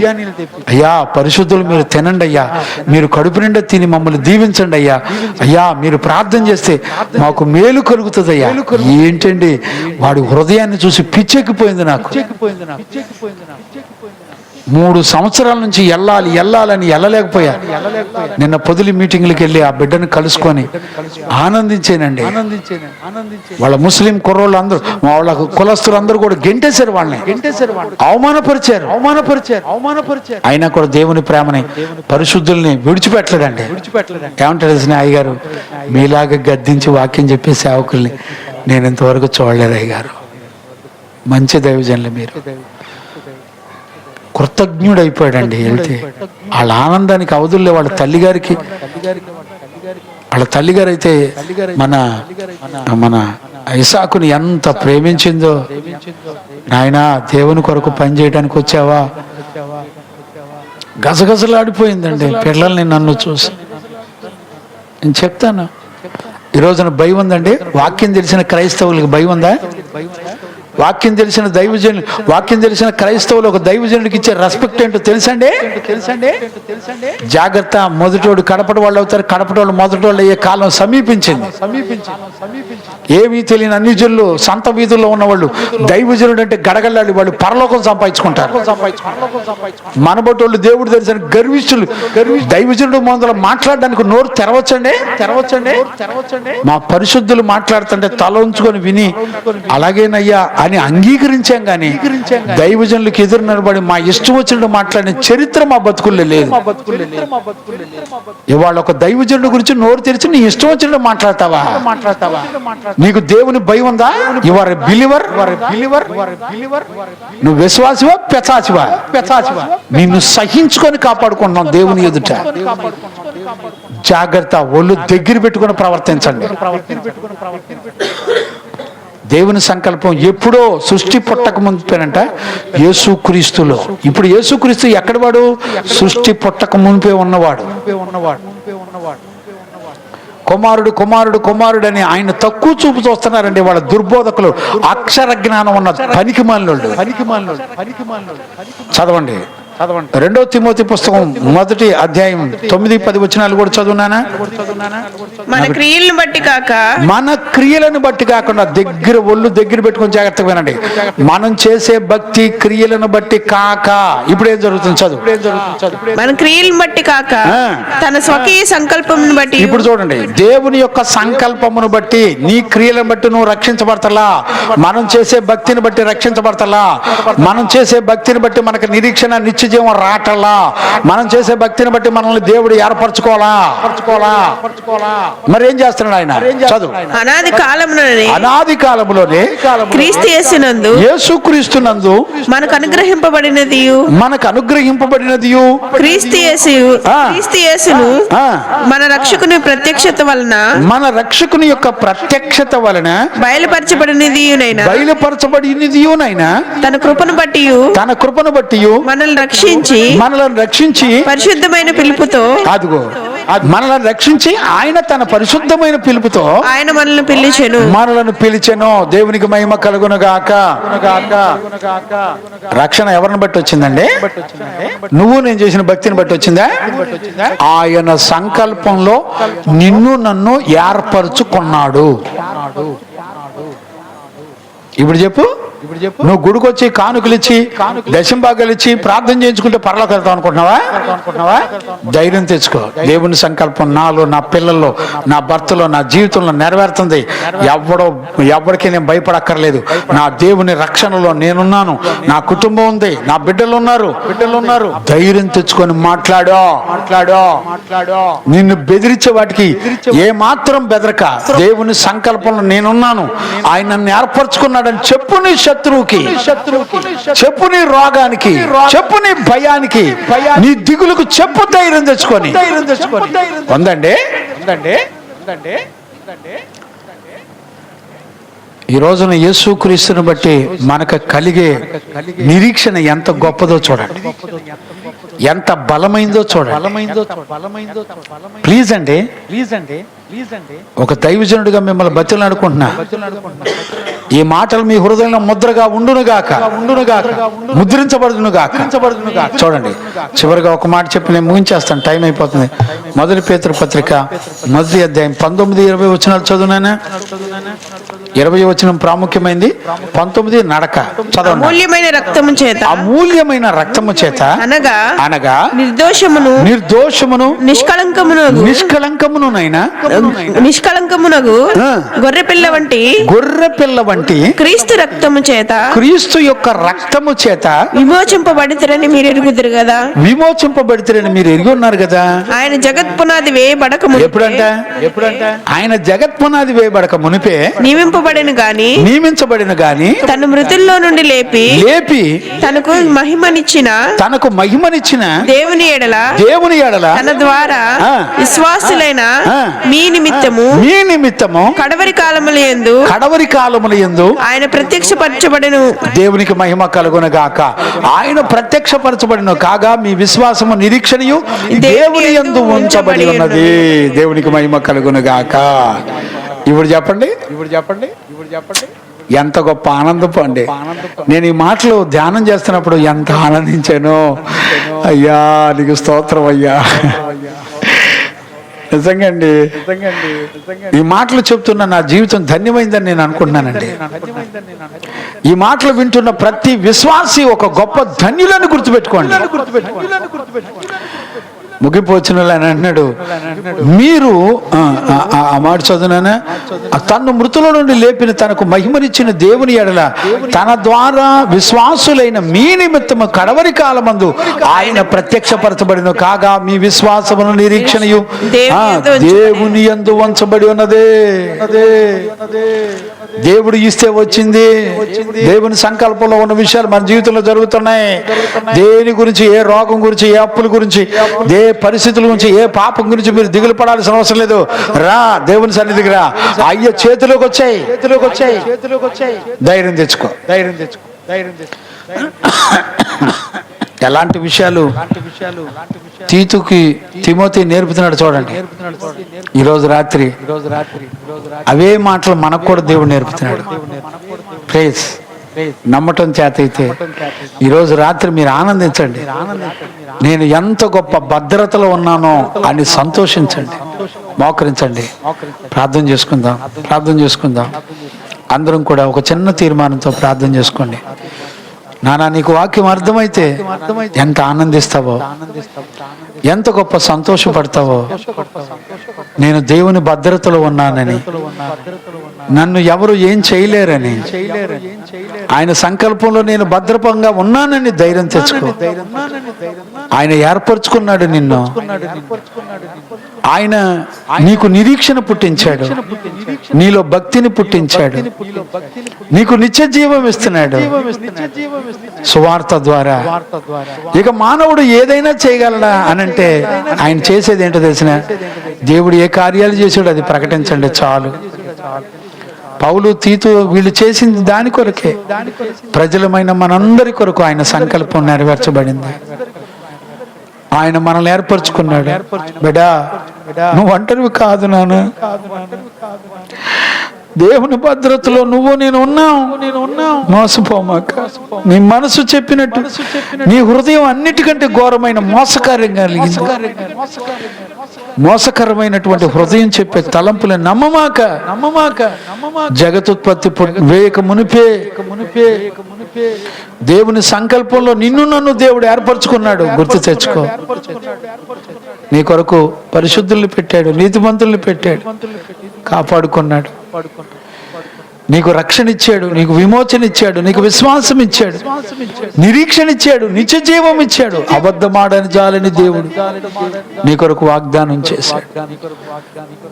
అయ్యా పరిశుద్ధులు మీరు తినండి అయ్యా, మీరు కడుపు నిండా తిని మమ్మల్ని దీవించండి అయ్యా, అయ్యా మీరు ప్రార్థన చేస్తే మాకు మేలు కలుగుతుంది అయ్యా. ఏంటండి వాడి హృదయాన్ని చూసి పిచ్చెక్కిపోయింది నాకు. 3 సంవత్సరాల నుంచి వెళ్ళాలని వెళ్ళలేకపోయా. నిన్న పొదిలి మీటింగ్లకు వెళ్ళి ఆ బిడ్డను కలుసుకొని ఆనందించానండి. వాళ్ళ ముస్లిం కుర్రోళ్ళు అందరూ, వాళ్ళ కులస్తులు అందరూ కూడా గెంటేశారు, వాళ్ళని అవమానపరిచారు. అయినా కూడా దేవుని ప్రేమని పరిశుద్ధుల్ని విడిచిపెట్టలేదండి. ఏమంటారు తెలిసిన అయ్యగారు, మీలాగా గద్దించి వాక్యం చెప్పే సేవకుల్ని నేను ఇంతవరకు చూడలేదు అయ్యగారు. మంచి దైవజనులు మీరు. కృతజ్ఞుడైపోయాడండి. వెళ్తే వాళ్ళ ఆనందానికి అవధుల్లే. వాళ్ళ తల్లిగారు అయితే మన ఇసాకుని ఎంత ప్రేమించిందో. నాయన దేవుని కొరకు పని చేయడానికి వచ్చావా? గజగజలాడిపోయిందండి పిల్లల్ని నన్ను చూసి. నేను చెప్తాను, ఈ రోజున భయం ఉందండి. వాక్యం తెలిసిన క్రైస్తవులకు భయం ఉందా? వాక్యం తెలిసిన దైవజనులు, వాక్యం తెలిసిన క్రైస్తవులు ఒక దైవజనుడికి ఇచ్చే రెస్పెక్ట్ ఏంటో తెలుసండి. జాగ్రత్త, మొదటోడు కడపటి వాళ్ళు అవుతారు, కడపటి వాళ్ళు మొదటి వాళ్ళు అయ్యే కాలం సమీపించింది. ఏమీ తెలియని అన్ని జనులు సంత వీధుల్లో ఉన్నవాళ్ళు దైవజనుడు అంటే గడగళ్ళాడి వాళ్ళు పరలోకం సంపాదించుకుంటారు. మనబోటోళ్ళు దేవుడు తెలిసిన గర్విష్ఠులు దైవజనుడు మొదలు మాట్లాడడానికి నోరు తెరవచ్చండి. మా పరిశుద్ధులు మాట్లాడుతుంటే తల ఉంచుకొని విని అలాగేనయ్యా అని అంగీకరించాం, కానీ దైవజనులకు ఎదురు నిలబడి మా ఇష్టం వచ్చినట్టు మాట్లాడిన చరిత్ర మా బతుకుల్లో లేదు. ఇవాళ ఒక దైవజనుడి గురించి నోరు తెరిచి నీ ఇష్టం వచ్చినట్టు మాట్లాడతావా? నీకు దేవుని భయం ఉందా? Your believer. నువ్వు విశ్వాసివా పెచాసివా? నిన్ను సహించుకొని కాపాడుకుంటున్నాం దేవుని ఎదుట. జాగ్రత్త, ఒళ్ళు దగ్గర పెట్టుకుని ప్రవర్తించండి. దేవుని సంకల్పం ఎప్పుడో సృష్టి పుట్టక ముందుపేనంట యేసుక్రీస్తులో. ఇప్పుడు యేసుక్రీస్తు ఎక్కడ వాడు? సృష్టి పుట్టక ముందే ఉన్నవాడు. కుమారుడు కుమారుడు కుమారుడు అని ఆయన తక్కువ చూపు చూస్తున్నారండి వాళ్ళ దుర్బోధకులు, అక్షర జ్ఞానం ఉన్న పనికిమాలినోళ్ళు. చదవండి 2 తిమోతి పుస్తకం 1వ అధ్యాయం 9-10 వచనాలు కూడా చదువునానా? మన క్రియలను బట్టి కాకుండా ఒళ్ళు దగ్గర పెట్టుకొని జాగ్రత్తగా వినండి. మనం చేసే భక్తి క్రియలను బట్టి కాక. ఇప్పుడు ఏం జరుగుతుంది? చదువు. మన క్రియలను బట్టి కాక తన స్వకీయ సంకల్పమును బట్టి. ఇప్పుడు చూడండి, దేవుని యొక్క సంకల్పమును బట్టి నీ క్రియలను బట్టి నువ్వు రక్షించబడతలా. మనం చేసే భక్తిని బట్టి రక్షించబడతలా. మనం చేసే భక్తిని బట్టి మనకు నిరీక్షణ నిత్యజీవం రాటలా. మనం చేసే భక్తిని బట్టి మనల్ని దేవుడు ఏర్పరచుకోవాలా. మరి ఏం చేస్తున్నాడు ఆయన? చదువు. అనాది కాలములోనే క్రీస్తు యేసుక్రీస్తునందు మనకు అనుగ్రహింపబడినది క్రీస్తు యేసును మన రక్షకుని ప్రత్యక్షత వలన, మన రక్షకుని యొక్క ప్రత్యక్షత వలన బయలుపరచబడినదియునైనా తన కృపను బట్టి మనల్ని రక్షించి పరిశుద్ధమైన పిలుపుతో, అదిగో మనల్ని రక్షించి ఆయన తన పరిశుద్ధమైన పిలుపుతో ఆయన మనల్ని పిలిచెను. దేవునికి మహిమ కలుగును గాక. రక్షణ ఎవరిని బట్టి వచ్చిందండి? నువ్వు నేను చేసిన భక్తిని బట్టి వచ్చిందా? ఆయన సంకల్పంలో నిన్ను నన్ను ఏర్పరచుకున్నాడు. ఇప్పుడు చెప్పు, నువ్వు గుడికొచ్చి కానుకలు ఇచ్చి దశంభాగాలు ఇచ్చి ప్రార్థన చేయించుకుంటే పరలోకి వెళ్తావు అనుకుంటున్నావా? ధైర్యం తెచ్చుకో. దేవుని సంకల్పం నాలో, నా పిల్లల్లో, నా భర్తలో, నా జీవితంలో నెరవేరుతుంది. ఎవరికి నేను భయపడక్కర్లేదు. నా దేవుని రక్షణలో నేనున్నాను, నా కుటుంబం ఉంది, నా బిడ్డలు ఉన్నారు. ధైర్యం తెచ్చుకొని మాట్లాడో. నిన్ను బెదిరించే వాటికి ఏ మాత్రం బెదరక దేవుని సంకల్పంలో నేనున్నాను, ఆయన నన్ను ఏర్పరచుకున్నాడని చెప్పు. నీ శత్రువుకి చెప్పు, నీ రోగానికి చెప్పు, నీ భయానికి, నీ దిగులకు చెప్పు. ధైర్యం తెచ్చుకొని ఉందండి. ఈ రోజున యేసుక్రీస్తుని బట్టి మనకు కలిగే నిరీక్షణ ఎంత గొప్పదో చూడండి, ఎంత బలమైందో చూడండి. ప్లీజ్ అండి, ఒక దైవజనుడిగా మిమ్మల్ని బతిలాడుకుంటున్నా, ఈ మాటలు మీ హృదయంలో ముద్రగా ఉండునుగాక, ముద్రించబడునుగాక. చూడండి, చివరిగా ఒక మాట చెప్పి నేను ముగించేస్తాను, టైం అయిపోతుంది. మొదటి పేతురు పత్రిక 1వ అధ్యాయం 19-20 వచనాలు చదువునానా? 20 వచనం ప్రాముఖ్యమైంది, 19 నడక చదవండి. అమూల్యమైన రక్తము చేత అనగా నిర్దోషమును నిష్కళంకమునగు గొర్రె పిల్ల వంటి క్రీస్తు యొక్క రక్తము చేత విమోచింపబడితేరని మీరు ఎరుగుదురు కదా. విమోచింపబడితేరని మీరు ఎరిగి ఉన్నారు కదా. ఆయన జగత్ పునాది వేయబడక ఎప్పుడంట ఆయన జగత్ పునాది వేయబడక మునిపే నియమించబడిన గాని తన మృతుల్లో నుండి లేపి తనకు మహిమనిచ్చిన దేవుని ఎడల తన ద్వారా విశ్వాసులైన మీ నిమిత్తము కడవరి కాలముల యందు ఆయన ప్రత్యక్షపరచబడెను. దేవునికి మహిమ కలుగునుగాక. ఆయన ప్రత్యక్షపరచబడిన కాగా మీ విశ్వాసము నిరీక్షణయు దేవుని యందు ఉంచబడి ఉన్నది. దేవునికి మహిమ కలుగునుగాక. ఇప్పుడు చెప్పండి ఎంత గొప్ప ఆనందం అండి. నేను ఈ మాటలు ధ్యానం చేస్తున్నప్పుడు ఎంత ఆనందించాను. అయ్యా నీకు స్తోత్రం అయ్యా. నిజంగా అండి, ఈ మాటలు చెప్తున్న నా జీవితం ధన్యమైందని నేను అనుకుంటున్నానండి. ఈ మాటలు వింటున్న ప్రతి విశ్వాసి ఒక గొప్ప ధన్యులను గుర్తుపెట్టుకోండి. ముగిపోచిన అని అన్నాడు, మీరు ఆ మాట చదువునా? తన్ను మృతుల నుండి లేపిన తనకు మహిమనిచ్చిన దేవుని ఎడల తన ద్వారా విశ్వాసులైన మీ నిమిత్తము కడవరి కాలమందు ఆయన ప్రత్యక్షపరచబడిన కాగా మీ విశ్వాసమును నిరీక్షణయు దేవుని యందు ఉంచబడి ఉన్నదే. దేవుడు ఇస్తే వచ్చింది. దేవుని సంకల్పంలో ఉన్న విషయాలు మన జీవితంలో జరుగుతున్నాయి. దేని గురించి, ఏ రోగం గురించి, ఏ అప్పుల గురించి, ఏ పరిస్థితుల గురించి, ఏ పాపం గురించి మీరు దిగులు పడాల్సిన అవసరం లేదు. రా దేవుని సన్నిధికి రా. అయ్యో చేతిలోకి వచ్చాయి. ధైర్యం తెచ్చుకో. ఎలాంటి విషయాలు తిమోతి నేర్పుతున్నాడు చూడండి. ఈరోజు రాత్రి అవే మాటలు మనకు కూడా దేవుడు నేర్పుతున్నాడు. ప్రైజ్ నమ్మటం చేత అయితే ఈరోజు రాత్రి మీరు ఆనందించండి. నేను ఎంత గొప్ప భద్రతలో ఉన్నానో అని సంతోషించండి, మోకరించండి. ప్రార్థన చేసుకుందాం. అందరం కూడా ఒక చిన్న తీర్మానంతో ప్రార్థన చేసుకోండి. నానా నీకు వాక్యం అర్థమైతే ఎంత ఆనందిస్తావో, ఎంత గొప్ప సంతోషపడతావో. నేను దేవుని భద్రతలో ఉన్నానని, నన్ను ఎవరు ఏం చేయలేరని, ఆయన సంకల్పంలో నేను భద్రపంగా ఉన్నానని ధైర్యం తెచ్చుకో. ఆయన ఏర్పరచుకున్నాడు నిన్ను. ఆయన నీకు నిరీక్షణ పుట్టించాడు, నీలో భక్తిని పుట్టించాడు, నీకు నిత్య జీవం ఇస్తున్నాడు సువార్త ద్వారా. ఇక మానవుడు ఏదైనా చేయగలడా అనంటే ఆయన చేసేది ఏంటో తెలిసిన, దేవుడు ఏ కార్యాలు చేశాడు అది ప్రకటించండి చాలు. పౌలు, తీతు వీళ్ళు చేసింది దాని కొరకే. ప్రజలమైన మనందరి కొరకు ఆయన సంకల్పం నెరవేర్చబడింది. ఆయన మనల్ని ఏర్పరచుకున్నాడు. బిడ్డా నువ్వు ఒంటరివి కాదు నాన్న, దేవుని భద్రతలో నువ్వు నేను ఉన్నాం. మోసపోమాక. నీ మనసు చెప్పినట్టు నీ హృదయం అన్నిటికంటే ఘోరమైన మోసకార్యం కలిగింది. మోసకరమైనటువంటి హృదయం చెప్పే తలంపులను నమ్మమాక. జగతుత్పత్తి వేయక మునిపే దేవుని సంకల్పంలో నిన్ను నన్ను దేవుడు ఏర్పరచుకున్నాడు. గుర్తు తెచ్చుకో. నీ కొరకు పరిశుద్ధుల్ని పెట్టాడు, నీతిమంతుల్ని పెట్టాడు, కాపాడుకున్నాడు. నీకు రక్షణ ఇచ్చాడు, నీకు విమోచన ఇచ్చాడు, నీకు విశ్వాసం ఇచ్చాడు, నిరీక్షణ ఇచ్చాడు, నిత్య జీవం ఇచ్చాడు. అబద్ధమాడని జాలని దేవుడు నీ కొరకు వాగ్దానం చేశాడు.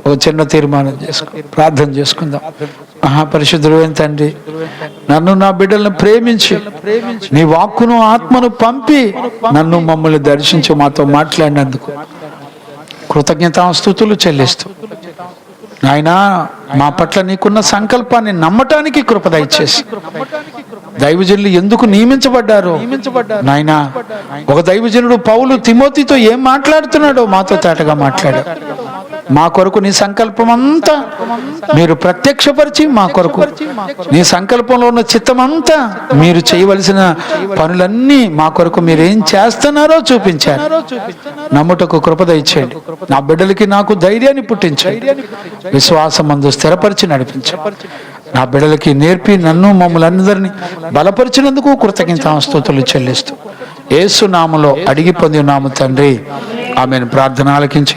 ఒక చిన్న తీర్మానం చేసుకో, ప్రార్థన చేసుకుందాం. మహాపరిశుద్ధుడైన తండ్రి, నన్ను నా బిడ్డలను ప్రేమించి నీ వాక్కును ఆత్మను పంపి నన్ను మమ్మల్ని దర్శించి మాతో మాట్లాడినందుకు కృతజ్ఞతాస్తుతులు చెల్లిస్తూ, నాయనా మా పట్ల నీకున్న సంకల్పాన్ని నమ్మటానికి కృప దయచేసి, దైవజనులు ఎందుకు నియమించబడ్డారో నాయనా, ఒక దైవజనుడు పౌలు తిమోతితో ఏం మాట్లాడుతున్నాడో మాతో తేటగా మాట్లాడు. మా కొరకు నీ సంకల్పం అంతా మీరు ప్రత్యక్షపరిచి, మా కొరకు నీ సంకల్పంలో ఉన్న చిత్తమంతా మీరు చేయవలసిన పనులన్నీ మా కొరకు మీరు ఏం చేస్తున్నారో చూపించారు. నమ్ముటకు కృప దయచేయండి. నా బిడ్డలకి నాకు ధైర్యాన్ని పుట్టించండి, విశ్వాసమందు స్థిరపరిచి నడిపించండి. నా బిడ్డలకి నేర్పి నన్ను మమ్మల్ని అందరినీ బలపరిచినందుకు కృతజ్ఞతాస్తుతులు చెల్లిస్తూ యేసు నామములో అడిగి పొంది ఉన్నాము తండ్రి, ఆమెను. ప్రార్థన ఆలకించి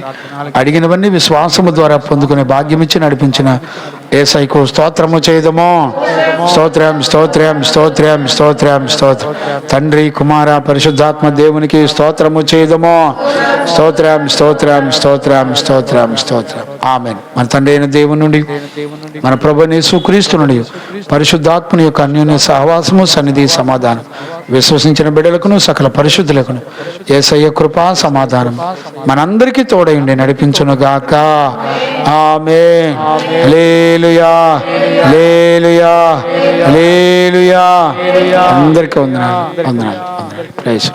అడిగినవన్నీ విశ్వాసము ద్వారా పొందుకునే భాగ్యం ఇచ్చి నడిపించిన యేసయ్యకు స్తోత్రము చేయదము. స్తోత్రం స్తోత్రం స్తోత్రం స్తోత్రం స్తోత్రం. తండ్రి, కుమార, పరిశుద్ధాత్మ దేవునికి స్తోత్రము చేయదము. స్తోత్రం స్తోత్రం స్తోత్రం స్తోత్రం స్తోత్రం. ఆమేన్. మన తండ్రి అయిన దేవుని నుండి, మన ప్రభువైన యేసుక్రీస్తు నుండి, పరిశుద్ధాత్మని యొక్క అన్యోన్య సహవాసము, సన్నిధి, సమాధానం విశ్వసించిన బిడ్డలకును సకల పరిశుద్ధులకును యేసయ్య కృపా సమాధానం మనందరికీ తోడైండి నడిపించును గాక. ఆమేన్. హల్లెలూయా హల్లెలూయా హల్లెలూయా. అందరికీ వందనాలు. ప్రైజ్.